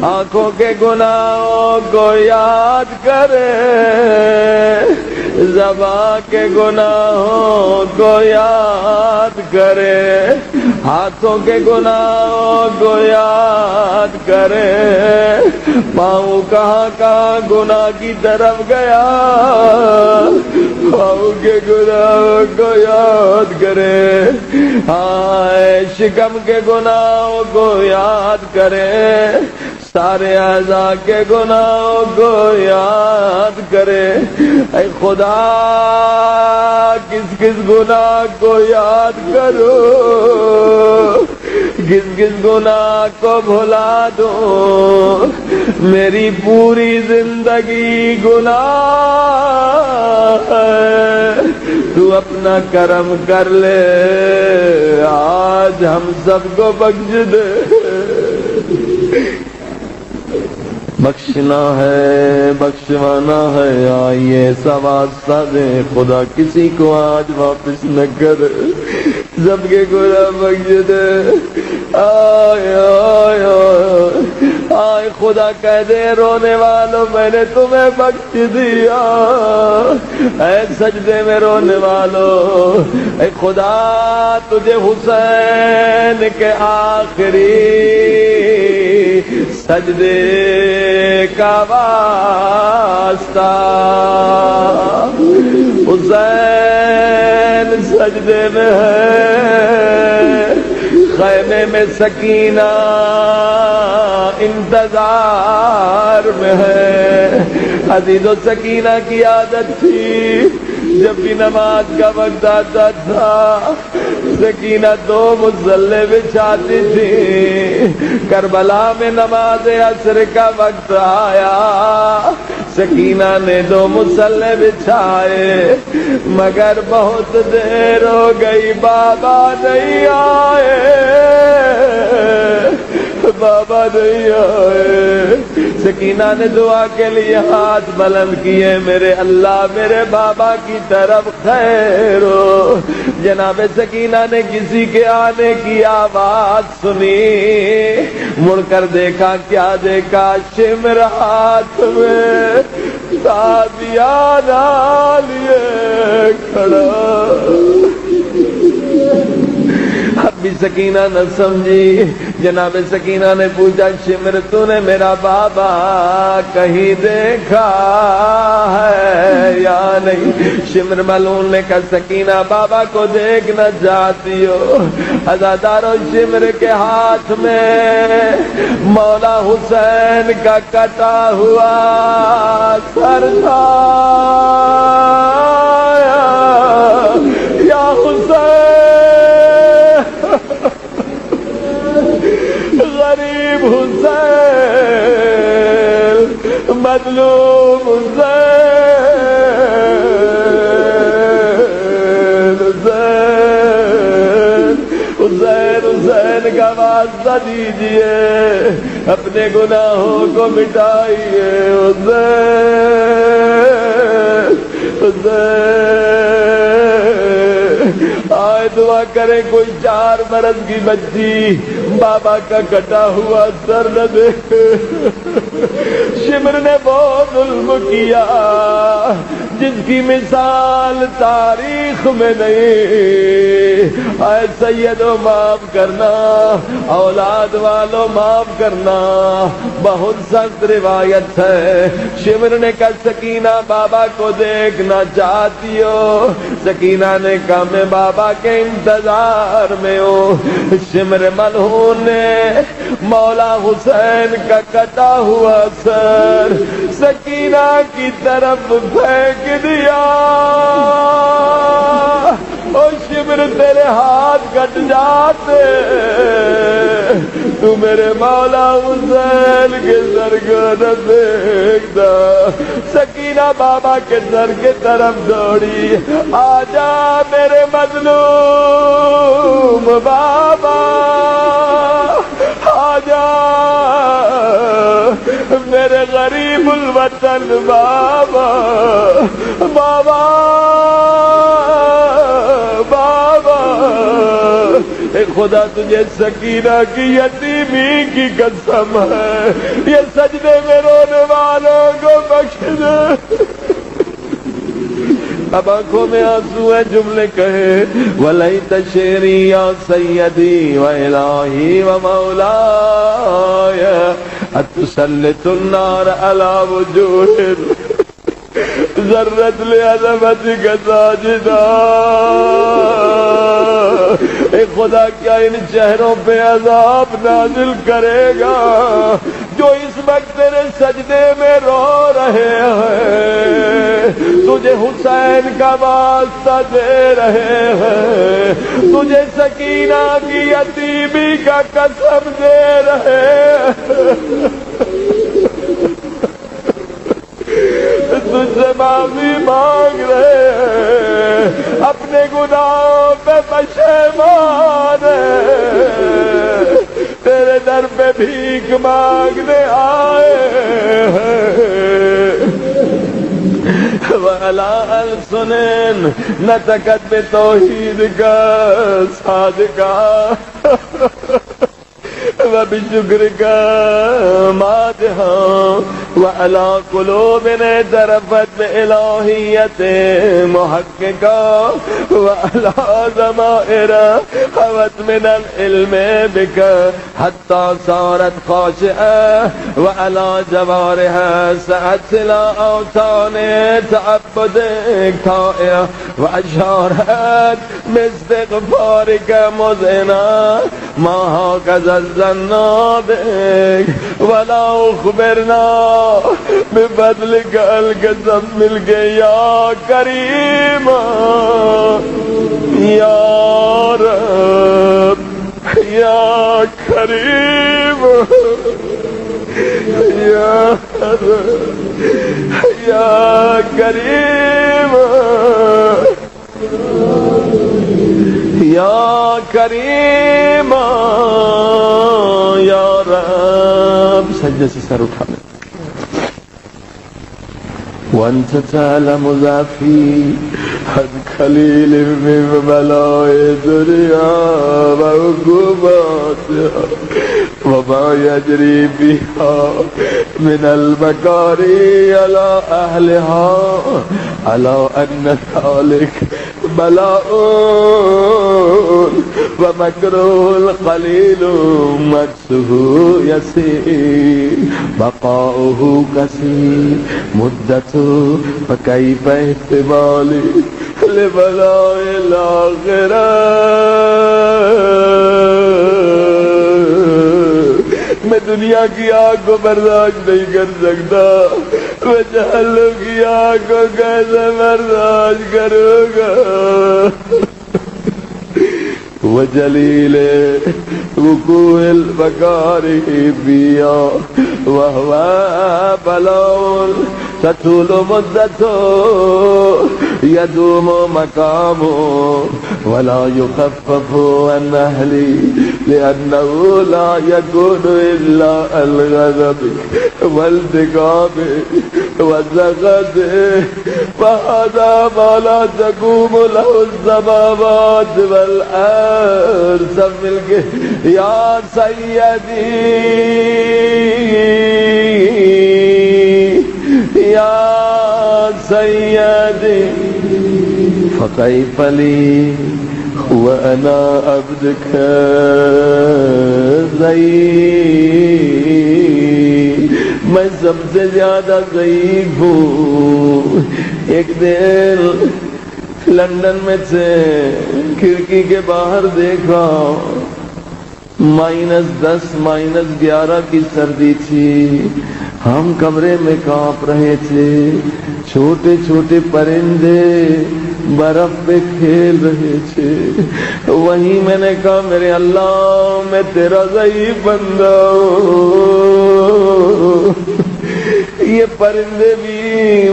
آنکھوں کے گناہوں کو یاد کرے، زبان کے گناہوں کو یاد کرے، ہاتھوں کے گناہوں کو یاد کرے، پاؤں کہاں کہاں گناہ کی طرف گیا، پاؤں کے گناہوں کو یاد کرے، ہائے شکم کے گناہوں کو یاد کرے، سارے اعضاء کے گناہوں کو یاد کرے۔ اے خدا کس کس گناہ کو یاد کرو، کس کس گناہ کو بھلا دوں، میری پوری زندگی گناہ ہے، تو اپنا کرم کر لے، آج ہم سب کو بخش دے۔ بخشنا ہے بخشوانا ہے، آئیے سب واسطہ دیں، خدا کسی کو آج واپس نہ کرے، سب کے گناہ بخش دے۔ آئے آئے آئے آئے خدا کہہ دے رونے والوں میں نے تمہیں بخش دیا، اے سجدے میں رونے والوں اے خدا تجھے حسین کے آخری سجدے کا واسطہ، حسین سجدے میں ہے، خیمے میں سکینہ انتظار میں ہے۔ عزیز و سکینہ کی عادت تھی جب بھی نماز کا وقت آتا تھا سکینہ دو مصلے بچھاتی تھی۔ کربلا میں نماز عصر کا وقت آیا، سکینہ نے دو مصلے بچھائے، مگر بہت دیر ہو گئی بابا نہیں آئے، بابا نہیں آئے۔ سکینہ نے دعا کے لیے ہاتھ بلند کیے، میرے اللہ میرے بابا کی طرف خیر ہو۔ جناب سکینہ نے کسی کے آنے کی آواز سنی، مڑ کر دیکھا، کیا دیکھا؟ شمر ہاتھ میں تازیانہ لیے کھڑا۔ اب بھی سکینہ نہ سمجھی۔ جناب سکینہ نے پوچھا، شمر تو نے میرا بابا کہیں دیکھا ہے یا نہیں؟ شمر ملعون نے کہا، سکینہ بابا کو دیکھنا چاہتی ہو؟ عزادارو شمر کے ہاتھ میں مولا حسین کا کٹا ہوا سر تھا۔ یا حسین غریب حسین، مظلوم حسین، حسین حسین کا واسطہ دیجئے، اپنے گناہوں کو مٹائیے، حسین حسین۔ آئے دعا کریں کوئی 4 برس کی بچی بابا کا کٹا ہوا سر نہ دیکھے۔ شمر نے وہ ظلم کیا جس کی مثال تاریخ میں نہیں۔ اے سیدو معاف کرنا، اولاد والوں معاف کرنا، بہت سخت روایت ہے۔ شمر نے کہا، سکینہ بابا کو دیکھنا چاہتی ہو؟ سکینہ نے کہا، میں بابا کے انتظار میں ہوں۔ شمر ملعون نے مولا حسین کا کٹا ہوا سر سکینہ کی طرف پھینک دیا۔ او شمر پھر تیرے ہاتھ کٹ جاتے، تو میرے مولا حسین کے سر کو نہ دیکھتا۔ سکینہ بابا کے سر کے طرف دوڑی، آجا میرے مظلوم بابا، آجا میرے غریب الوطن بابا، بابا بابا، اے خدا تجھے سکینہ کی یتیمی کی قسم ہے، یہ سجدے میں رونے والوں کو بخش دے۔ اب آنکھوں میں آنسو ہے، جملے کہے وَلَيْتَ شِعْرِي يَا سَيَّدِي وَإِلَٰهِي وَمَوْلَايَ أَتُسَلِّطُ النَّارَ عَلَىٰ وُجُوهِ ذرت لعظمتك ساجدا۔ اے خدا کیا ان چہروں پہ عذاب نازل کرے گا جو اس وقت تیرے سجدے میں رو رہے ہیں، تجھے حسین کا واسطہ دے رہے ہیں، تجھے سکینہ کی یتیمی کا قسم دے رہے ہیں، تجھ سے معافی مانگ رہے ہیں، اپنے گناہوں پہ پشیمان ہیں، تیرے در پہ بھیک مانگنے آئے ہیں۔ وَعَلَىٰ أَلْسُنٍ نَطَقَتْ بِتَوْحِيدِكَ صَادِقًا وَبِشُكْرِكَ مَادِحًا وَعَلَىٰ قُلُوبٍ اعْتَرَفَتْ بِإِلَٰهِيَّةٍ مُحَقِّقَةٍ وَعَلَىٰ ضَمَائِرَ خَوَتْ مِنَ الْعِلْمِ بِكَ حَتَّىٰ صَارَتْ خَاشِعَةً وَعَلَىٰ جَوَارِحَ سَعَتْ إِلَىٰ أَوْطَانِ تَعَبُّدِكَ طَائِعَةً وَأَشْعَرَتْ بِاسْتِغْفَارِكَ مُذْعِنًا مَا هَكَذَا الظَّنُّ بِكَ وَلَا أُخْبِرْنَا بِفَضْلِكَ الْقَسَمْ مِلْكَ يَا كَرِيمٌ يَا رَبّ يَا كَرِيمٌ يَا رَبّ يَا كَرِيمٌ یا کریم یا رب۔ سجدے سے سر اٹھا لیں۔ وانت تعلم ذافی حد خلیل من بلاء دنیا وعقوباتها وما يجري بها من المكاري على أهلها على أن ذلك بلاء ومكروه القليل مكسه يسير بقاؤه كثير مدته فكيف احتمالي لبلاء الآخرة۔ میں دنیا کی آگ کو برداشت نہیں کر سکتا، میں جہنم کی آگ کو کیسے برداشت کروں گا۔ وجلیل وقوع المکارہ بیا وهو بلاء تطول مدته يدوم مقامه ولا يخفف عن أهلي لأنه لا يكون إلا الغضب والانتقام والسخط فهذا ما لا تقوم له السماوات والأرض ملكه يا سيدي يا سيدي فكيف لي وأنا عبدك ضعيف، میں سب سے زیادہ ضعیف ہوں۔ ایک دن لندن میں سے کھڑکی کے باہر دیکھا، -10 -11 کی سردی تھی، ہم کمرے میں کانپ رہے تھے، چھوٹے چھوٹے پرندے برف پہ کھیل رہے تھے. وہیں میں نے کہا میرے اللہ میں تیرا ضعیف بندہ ہوں. یہ پرندے بھی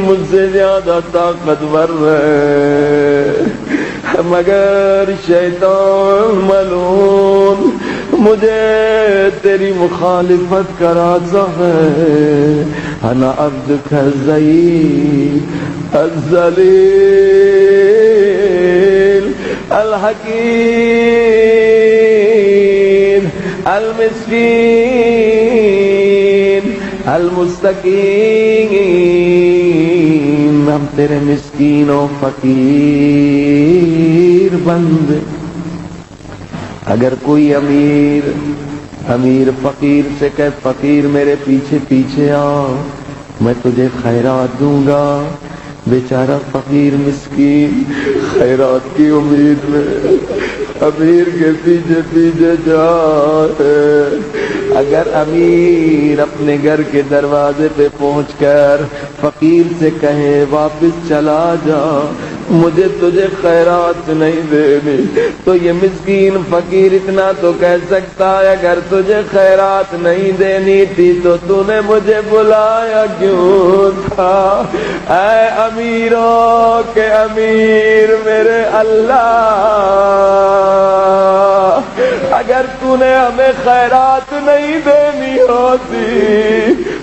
مجھ سے زیادہ طاقتور ہیں مگر شیطان ملعون مجھے تیری مخالفت کراتا ہے. انا عبدک الضعیف الذلیل الحکیم المسکین المستقیم. ہم تیرے مسکین و فقیر بندے. اگر کوئی امیر فقیر سے کہ فقیر میرے پیچھے پیچھے آ میں تجھے خیرات دوں گا. بیچارہ فقیر مسکین خیرات کی امید میں امیر کے پیچھے پیچھے جائے. اگر امیر اپنے گھر کے دروازے پہ پہنچ کر فقیر سے کہے واپس چلا جا مجھے تجھے خیرات نہیں دینی تو یہ مسکین فقیر اتنا تو کہہ سکتا ہے اگر تجھے خیرات نہیں دینی تھی تو تو نے مجھے بلایا کیوں تھا. اے امیروں کے امیر میرے اللہ اگر تو نے ہمیں خیرات نہیں دینی ہوتی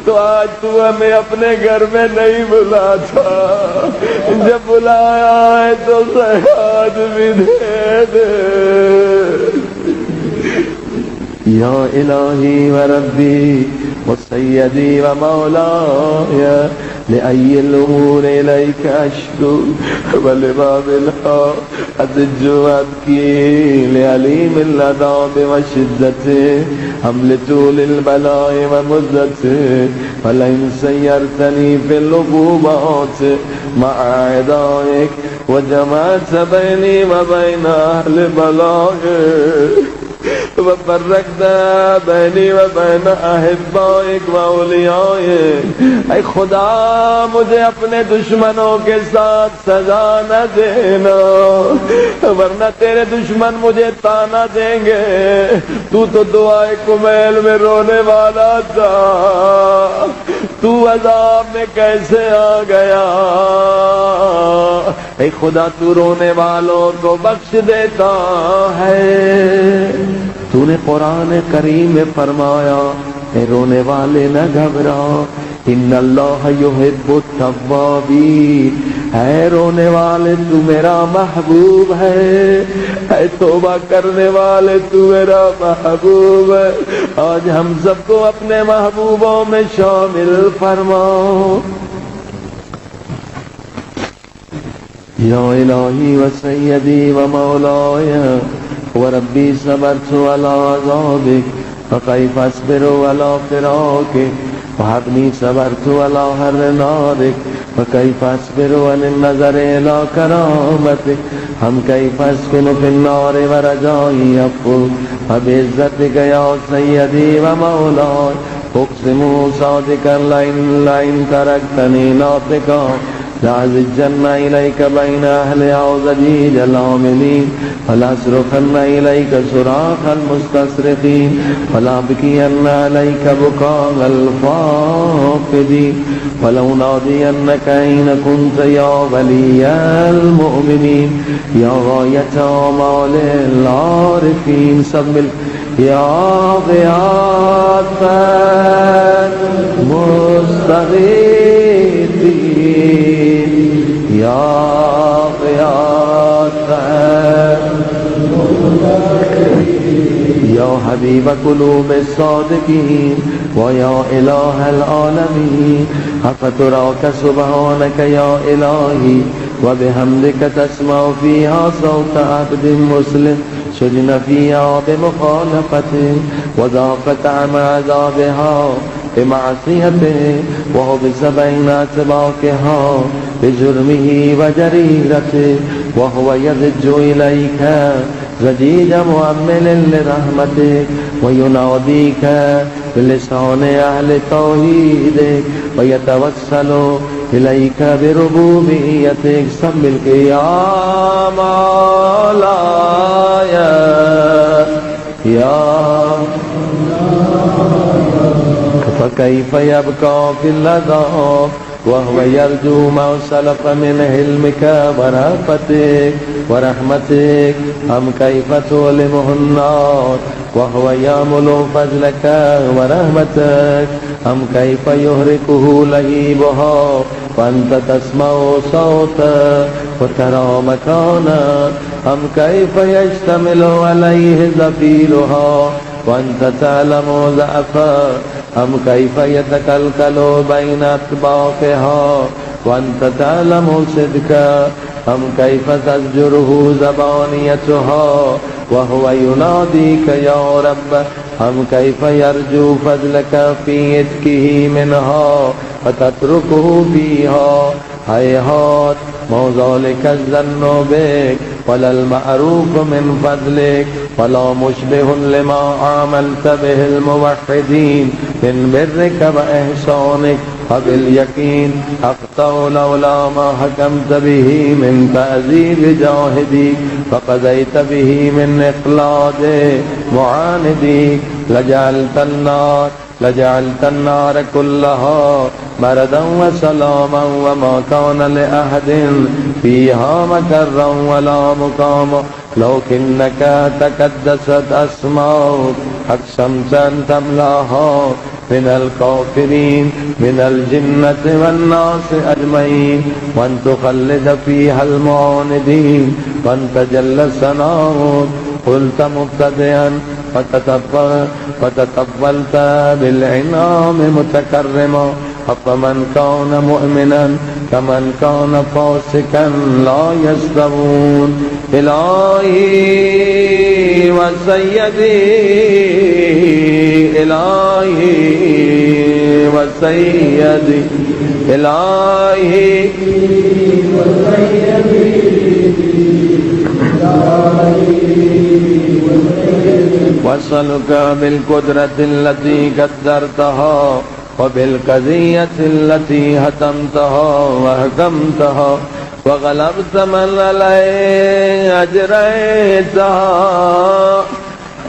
تو آج تو ہمیں اپنے گھر میں نہیں بلاتا. جب بلایا ہے تو خیرات بھی دے دے. یا الہی و ربی و سیدی و مولاي لأي الأمور إليك أشكو ولباب الحق أزج وأبكي لأليم العذاب وشدته حمل طول البلاء ومدته ولئن سيرتني في العقوبات مع أعدائك وجمعت بيني وبين أهل بلائك وفرقت بینی و بین احبائک و اولیائک. اے خدا مجھے اپنے دشمنوں کے ساتھ سزا نہ دینا ورنہ تیرے دشمن مجھے تانا دیں گے. تو دعائے کمیل میں رونے والا تھا تو عذاب میں کیسے آ گیا. اے خدا تو رونے والوں کو بخش دیتا ہے. تو نے قرآن کریم میں فرمایا اے رونے والے نہ گھبرا ان اللہ یحب التوابین. اے رونے والے تو میرا محبوب ہے. اے توبہ کرنے والے تو میرا محبوب ہے. آج ہم سب کو اپنے محبوبوں میں شامل فرماؤ. یا الہی و سیدی و مولاي وربي صبرت على عذابك فكيف اصبر على فراقك وحقني صبرت على حر نارك فكيف اصبر عن النظر الى كرامتك. ہم كيف اسكن في النار ورجائي يفوق وبعزتك يا سيدي ومولاي اقسم صادقا لئن تركتني ناطقا لأعزجن إليك بين أهل عوزجيج العاملين فلأصرخن إليك صراخ المستصرخين فلأبكين عليك بكاء الفاقدين ولو نادينك أين كنت يا ولي المؤمنين يا غاية آمال العارفين سبل يا غياث المستغيثين يا غياث يا حبيب قلوب الصادقين ويا إله العالمين أفتراك سبحانك يا إلهي وبحمدك تسمع فيها صوت عبد مسلم سجن فيها بمخالفته وذاقت عن عذابها بمعصيته وهو بسبعين أسباقها بجرمه وجريرته وهو يضج إليك زجيج مؤمل لرحمتك ويناديك بلسان اهل توحیدک ویتوسل الیک بربوبیتک. سب مل کے یا مولایا یا فکیف یبقى فی العذاب وهو يرجو ما سلف من علمك ورأفتك ورحمتك. أم كيف تؤلمه النار وهو يأمل فضلك ورحمتك. أم كيف يهرقه لهيبها وأنت تسمع صوتا وترى مكانا. أم كيف يشتمل عليه زفيرها وأنت تعلم ضعفا. أم كيف يتكلكل بين أطباقها وأنت تعلم صدقا. أم كيف تزجره زبانيتها وهو يناديك يا رب. أم كيف يرجو فضلك في عتقه منها فتتركه فيها. هيهات ما ذلك الظن بك ولا المعروف من فضلك ولا مشبه لما عاملت به الموحدين من برك وإحسانك. فباليقين أخطأ لولا ما حكمت به من تعذيب جاهدي فقضيت به من إخلاد معاندي. لجعلت النار كلها مردا وسلاما وما كان لأحد فيها مكرا ولا مقاما. لكنك تقدست أسماؤك أقسمت أن تملاها من الكافرين من الجنة والناس أجمعين وأن تخلد فيها المعاندين وأن تجل ثناؤك. قلت مبتدئا فتطولت بالعنام متكرما. أفمن كان مؤمنا كمن كان فاسقا لا يستوون. إلهي وسيدي إلهي وسيدي إلهي واسألك بالقدرة التي قدرتها وبالقضية التي هتمتها وحكمتها وغلبت من عليه أجريتها.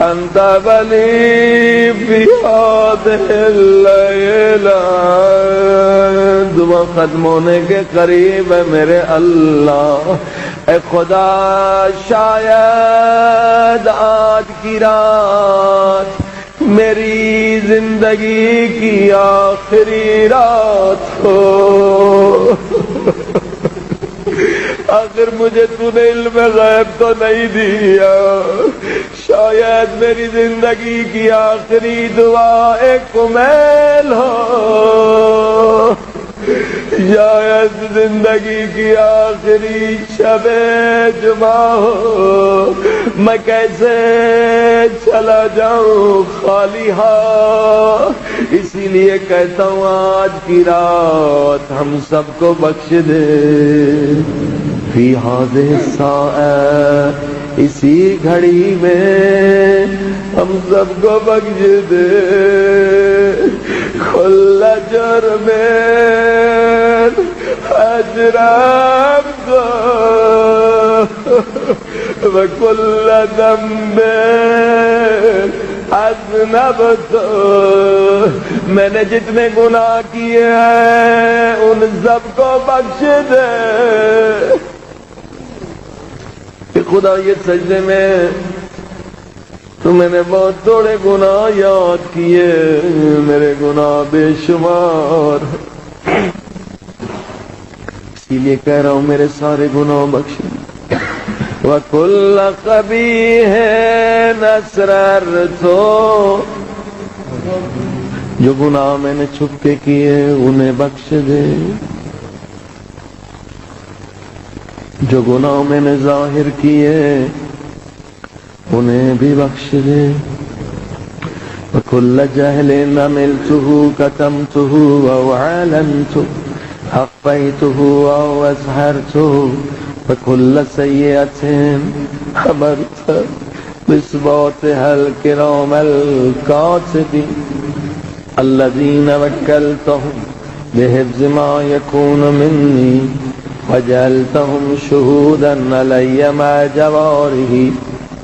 أنت بلي في هذه الليلة وخدمونے کے قریب میرے اللہ. اے خدا شاید آج کی رات میری زندگی کی آخری رات ہو. آخر مجھے تو نے علم غیب تو نہیں دیا. شاید میری زندگی کی آخری دعا ایک کمیل ہو. شاید زندگی کی آخری شب جمعہ ہو. میں کیسے چلا جاؤں خالی ہاتھ. اسی لیے کہتا ہوں آج کی رات ہم سب کو بخش دے. فی هذه الساعة اسی گھڑی میں ہم سب کو بخش دے. کل جرم اجرمت وکل ذنب اذنبت. میں نے جتنے گناہ کیے ہیں ان سب کو بخش دے. خدا یہ سجدے میں تو میں نے بہت تھوڑے گناہ یاد کیے. میرے گناہ بے شمار. اسی لیے کہہ رہا ہوں میرے سارے گناہ بخش. وَكُلَّ قَبِيحٍ أَسْرَرْتُ. جو گناہ میں نے چھپ کے کیے انہیں بخش دے. جو گناہ میں نے ظاہر کیے انہیں بھی بخش دے. وَكُلَّ جَهْلٍ عَمِلْتُهُ كَتَمْتُهُ وَأَعْلَنْتُهُ أَخْفَيْتُهُ وَأَظْهَرْتُهُ. وَكُلَّ سَيِّئَةٍ أَمَرْتَ بِإِثْبَاتِهَا الْكِرَامَ الْكَاتِبِينَ الذين وكلتهم بحفظ ما يكون مني وجعلتهم شهودا علي مع جواره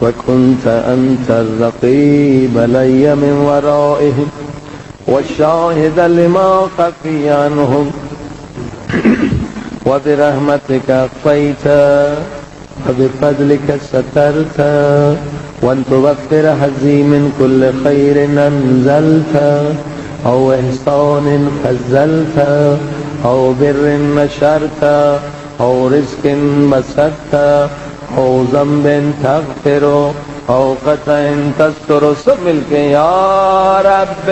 وكنت أنت الرقيب لي من ورائهم والشاهد لما خفي عنهم وبرحمتك أخفيت وبفضلك سترت وأن توفر حظي من كل خير أنزلت أو إحسان فزلت أو بر نشرت أو رزق بسطت أو ذنب تغفر أو قطع تستر سبلك يا رب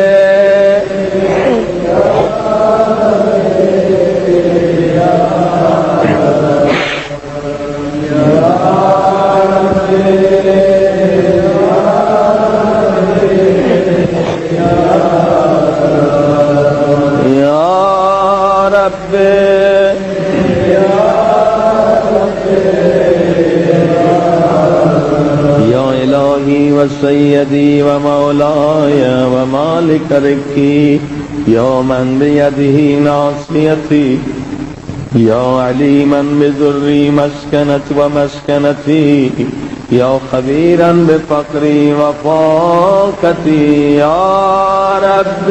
وسيدي ومولاي ومالك رزقي يا من بيده ناصيتي يا عليما بذري مسكنت ومسكنتي يا خبيرا بفقري وفاقتي يا رب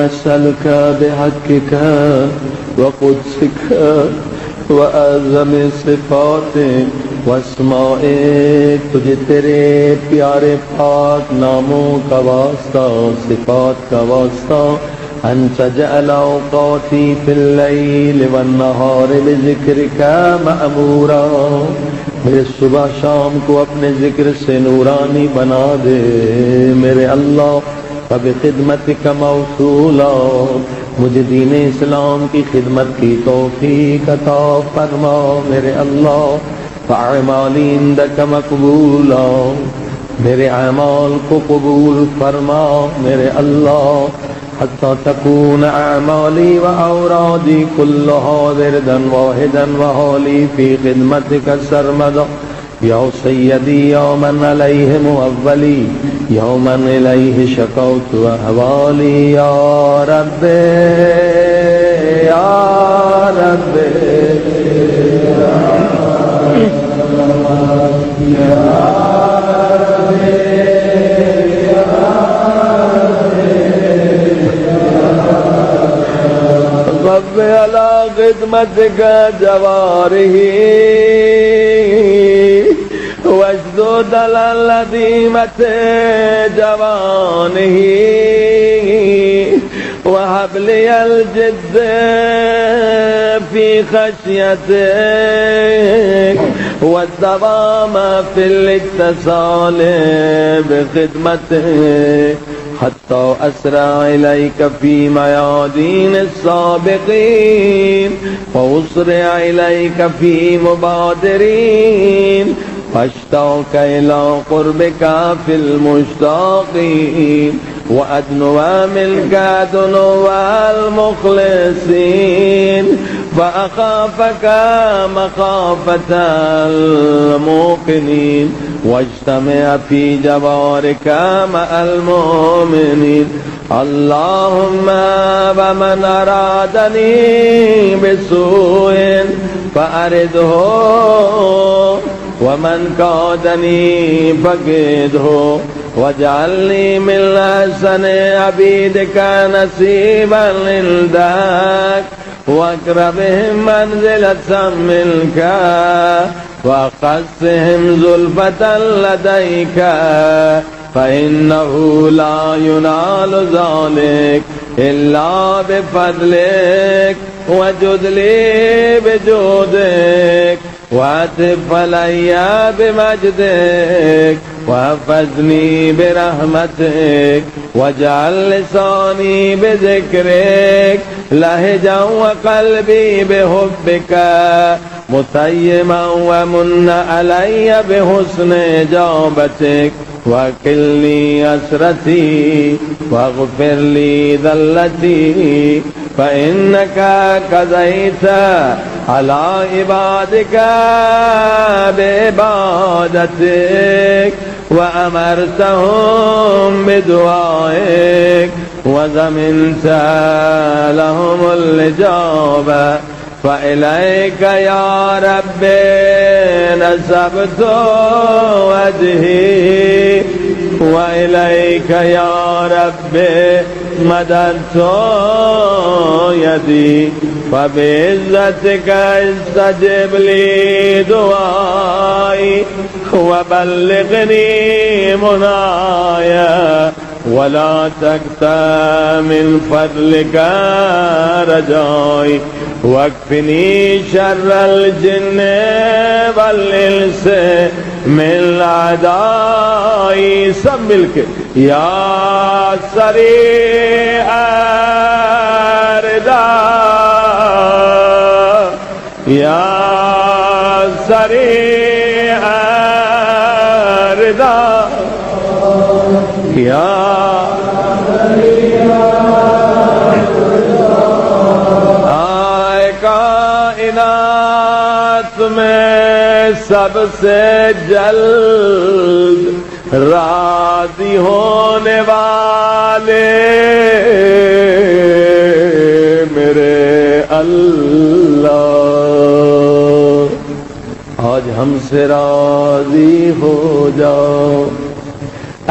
أسألك بحقك وقدسك وأعظم صفاتك واسمائك تجھے تیرے پیارے پاک ناموں کا واسطہ صفات کا واسطہ أن تجعل أوقاتي في الليل والنهار بذكرك مأمورا میرے صبح شام کو اپنے ذکر سے نورانی بنا دے میرے اللہ وبخدمتك موصولا مجھے دین اسلام کی خدمت کی توفیق عطا فرما میرے اللہ فاعمالی عندك مقبولا میرے اعمال کو قبول فرما میرے اللہ حتى تكون أعمالي وأورادي كلها وردا واحدا وحالي في خدمتك سرمدا يا سيدي يا من عليه مؤولي يا من إليه شكوت أحوالي يا رب يا رب رب على خدمتك جواره واشدد على لديمة جوانه وهب لي الجد في خشيتك والدوام في الاتصال بخدمتك حتى أسرع إليك في ميادين السابقين وأسرع إليك في مبادرين فاشتاق إلى قربك في المشتاقين وأدنو منك دنو المخلصين فأخافك مخافة الموقنين واجتمع في جوارك مع المؤمنين اللهم ومن أرادني بسوء فأرده ومن كادني فقده واجعلني من أحسن عبيدك نصيبا عندك واقربهم منزلة منك وأخصهم زلفة لديك فإنه لا ينال ذلك إلا بفضلك وجد لي بجودك وعطف علي بمجدك واحفظني برحمتك واجعل لساني بذكرك لهجا وقلبي بحبك متيما ومن علي بحسن إجابتك وَقِلْنِي أَسْرَتِي وَاغْفِرْ لِي ذَلَّتِي فَإِنَّكَ قَضَيْتَ عَلَى عِبَادِكَ بِعِبَادَتِكَ وَأَمَرْتَهُمْ بِدُعَائِكَ وَضَمِنْتَ لَهُمُ الْإِجَابَةَ فَإِلَيْكَ يَا رَبِّ نَسَبْتُ وَجْهِي وَإِلَيْكَ يَا رَبِّ مَدَدْتُ يَدِي فَبِعِزَّتِكَ اسْتَجِبْ لِي دُعَائِي وَبَلِّغْنِي مُنَايَ وَلَا تَقْطَعْ مِنْ فَضْلِكَ رَجَائِي وَاكْفِنِي شَرَّ الْجِنِّ وَالْإِنسِ مِنْ أَعْدَائِي سب مل کے یا سریع رضا یا سریع رضا یا کائنات میں سب سے جلد راضی ہونے والے میرے اللہ آج ہم سے راضی ہو جاؤ.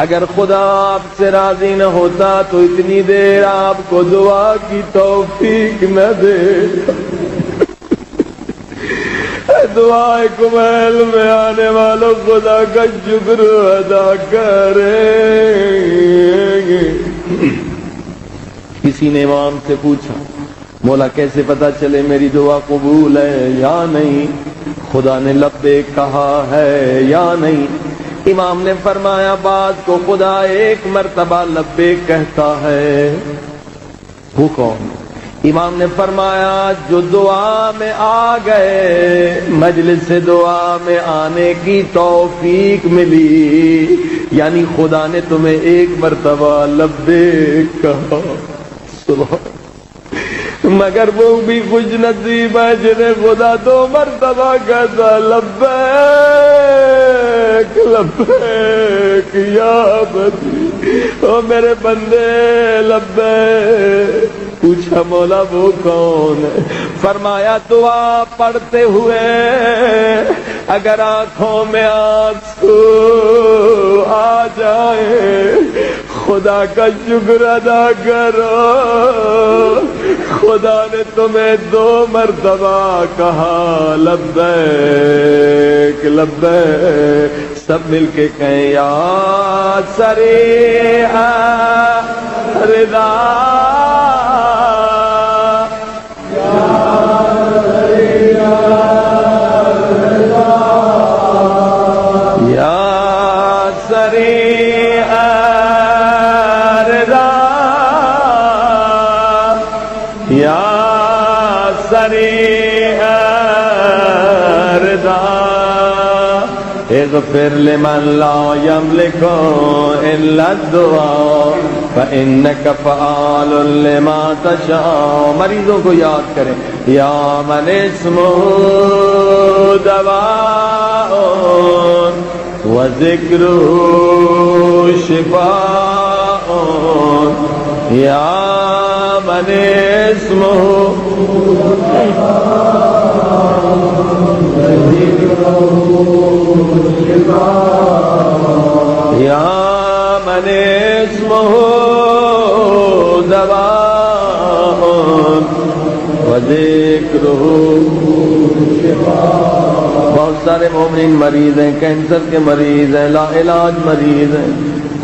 اگر خدا آپ سے راضی نہ ہوتا تو اتنی دیر آپ کو دعا کی توفیق نہ دے. دعائے کمیل میں آنے والوں خدا کا شکر ادا کریں گے. کسی نے امام سے پوچھا مولا کیسے پتا چلے میری دعا قبول ہے یا نہیں؟ خدا نے لبیک کہا ہے یا نہیں؟ امام نے فرمایا بات کو خدا ایک مرتبہ لبیک کہتا ہے. وہ کون؟ امام نے فرمایا جو دعا میں آ گئے، مجلس دعا میں آنے کی توفیق ملی، یعنی خدا نے تمہیں ایک مرتبہ لبیک کہا. سبحان. مگر وہ بھی خوش نصیب ہے جنہیں خدا 2 مرتبہ کہتا لبیک لبیک یا عبدی، او میرے بندے لبیک. پوچھا مولا وہ کون ہے؟ فرمایا دعا پڑھتے ہوئے اگر آنکھوں میں آنسو آ جائے خدا کا شکر ادا کرو، خدا نے تمہیں 2 مرتبہ کہا لبیک لبیک. سب مل کے کہیں یا سریع رضا اغفر لمن لا يملك الا الدعاء فانك فعال لما تشاء. مریضوں کو یاد کریں یا من اسمه دواء وذکره شفاء یا من اسمه یا من اسمه دواء وذکرہ شفاء. بہت سارے مومنین مریض ہیں، کینسر کے مریض ہیں، لا علاج مریض ہیں.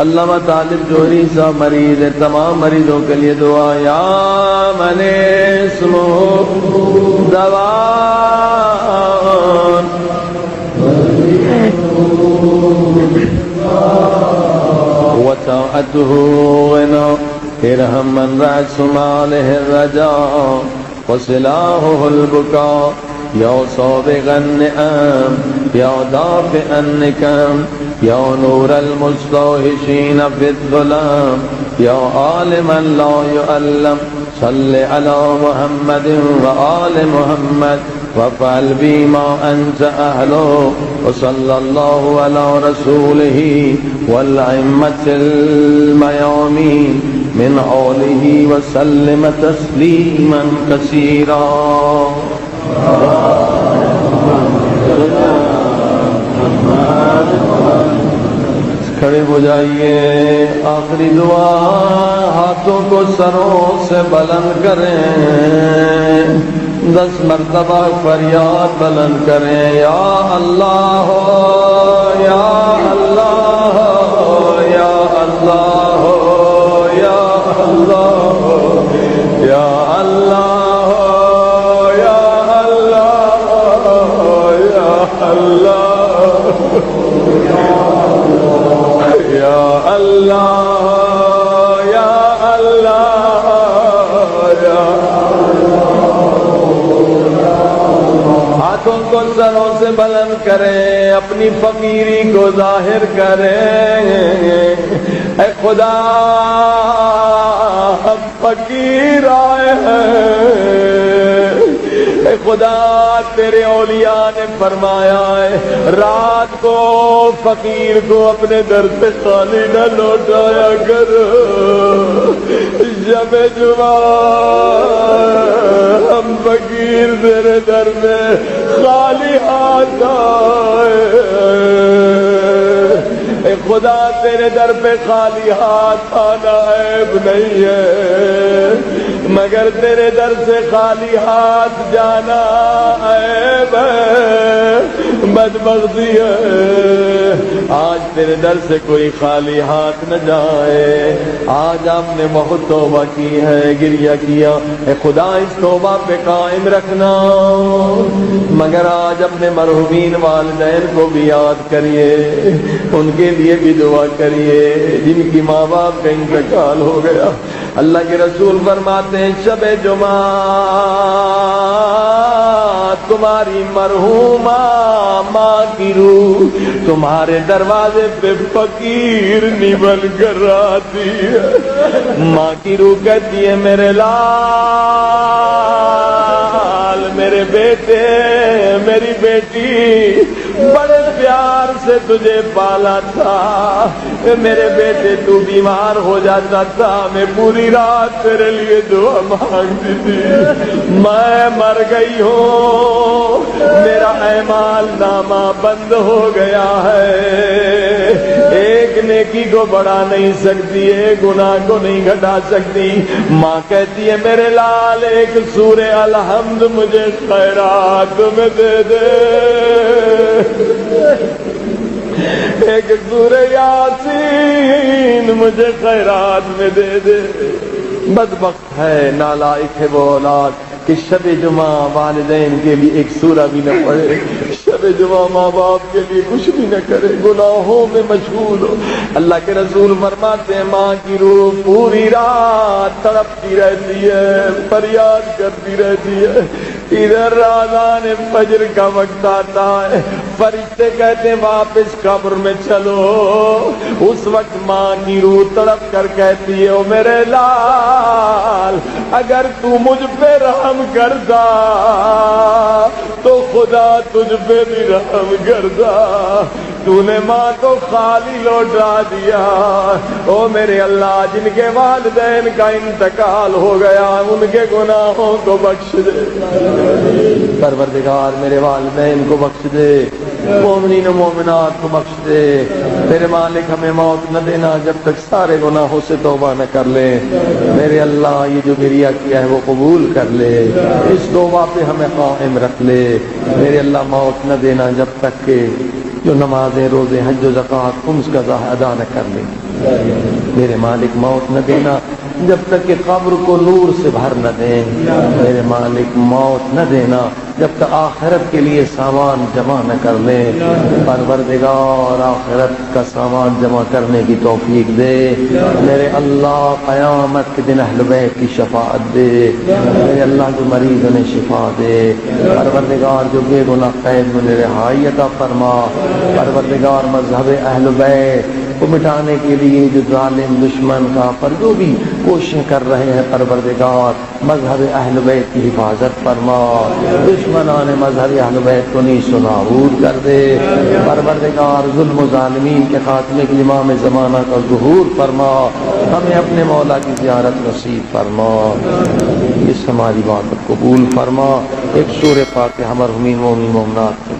علامہ طالب جوہری صاحب مریض ہیں. تمام مریضوں کے لیے دعا یا من اسمہ دواء وطاعته غنى ارحم من رأس ماله الرجاء وسلاحه البكاء یا صابغ النعم یا دافع النکم یا نور المستوحشین فی الظلام یا عالما لا يعلم صل علی محمد وآل محمد وفعل بما انت اهله وصلى الله على رسوله والأئمة الميامين من آله وسلم تسليما كثيرا. کھڑے ہو جائیے. آخری دعا ہاتھوں کو سروں سے بلند کریں, 10 مرتبہ فریاد بلند کریں. یا اللہ یا اللہ یا اللہ یا اللہ یا اللہ یا اللہ یا اللہ یا اللہ یا اللہ یا ہاتھوں کو سروں سے بلند کریں, اپنی فقیری کو ظاہر کریں. اے خدا ہم فقیر آئے ہیں. اے خدا تیرے اولیاء نے فرمایا ہے رات کو فقیر کو اپنے در سے خالی نہ لوٹایا کرو. شب جمعہ ہم فقیر تیرے در میں خالی ہاتھ آئے. اے خدا تیرے در پہ خالی ہاتھ آنا عیب نہیں ہے, مگر تیرے در سے خالی ہاتھ جانا عیب ہے, بدبختی ہے. آج تیرے در سے کوئی خالی ہاتھ نہ جائے. آج آپ نے بہت توبہ کی ہے, گریہ کیا. اے خدا اس توبہ پہ قائم رکھنا, مگر آج اپنے مرحومین والدین کو بھی یاد کریے, ان کے لیے بھی دعا کریے جن کی ماں باپ کا انتقال ہو گیا. اللہ کے رسول فرماتے ہیں شب جمعہ تمہاری مرحومہ ماں کی روح تمہارے دروازے پہ فقیر نہیں بن کر آتی ہے. ماں کی روح کہتی ہے میرے لال, میرے بیٹے, میری بیٹی, بڑے پیار سے تجھے پالا تھا. میرے بیٹے تو بیمار ہو جاتا تھا, میں پوری رات تیرے لیے دعا مانگتی تھی. میں مر گئی ہوں, میرا اعمال نامہ بند ہو گیا ہے. ایک نیکی کو بڑھا نہیں سکتی, ایک گناہ کو نہیں گھٹا سکتی. ماں کہتی ہے میرے لال ایک سورہ الحمد مجھے خیرات میں دے دے, ایک سورہ یاسین مجھے خیرات میں دے دے. بدبخت ہے, نالائق ہے وہ اولاد کہ شب جمعہ والدین کے لیے ایک سورہ بھی نہ پڑھے, شب جمعہ ماں باپ کے لیے کچھ بھی نہ کرے, گناہوں میں مشغول ہو. اللہ کے رسول فرماتے ہیں ماں کی روح پوری رات تڑپتی رہتی ہے, فریاد کرتی رہتی ہے. ادھر اذان فجر کا وقت آتا ہے, فرشتے کہتے ہیں واپس قبر میں چلو. اس وقت ماں کی روح تڑپ کر کہتی ہے او میرے لال اگر تو مجھ پہ رحم کرتا تو خدا تجھ پہ بھی رحم کرتا. تو نے ماں کو خالی لوٹا دیا. او میرے اللہ جن کے والدین کا انتقال ہو گیا ان کے گناہوں کو بخش دے. پروردگار میرے والدین کو بخش دے, مومنین و مومنات کو بخش دے. میرے مالک ہمیں موت نہ دینا جب تک سارے گناہوں سے توبہ نہ کر لے. میرے اللہ یہ جو گریہ کیا ہے وہ قبول کر لے, اس توبہ پہ ہمیں قائم رکھ لے. میرے اللہ موت نہ دینا جب تک کہ جو نمازیں روزے حج و زکوٰۃ خمس کا ادا نہ کر لے. میرے مالک موت نہ دینا جب تک کہ قبر کو نور سے بھر نہ دیں میرے مالک، موت نہ دینا جب تک آخرت کے لیے سامان جمع نہ کر لیں۔ پروردگار آخرت کا سامان جمع کرنے کی توفیق دے میرے اللہ، قیامت کے دن اہل بیت کی شفاعت دے میرے اللہ، جو مریض انہیں شفا دے پروردگار، جو بے گناہ قید میں رہائی عطا فرما پروردگار، مذہب اہل بیت کو مٹانے کے لیے جو ظالم دشمن کافر جو بھی کوششیں کر رہے ہیں پروردگار، مذہب اہل بیت کی حفاظت فرما، دشمنان مذہب اہل بیت کو نیست و نابود کر دے پروردگار، ظلم و ظالمین کے خاتمے کے امام زمانہ کا ظہور فرما، ہمیں اپنے مولا کی زیارت نصیب فرما، اس ہماری بات قبول فرما۔ ایک سورہ فاتحہ مرحومین مومنین مومنات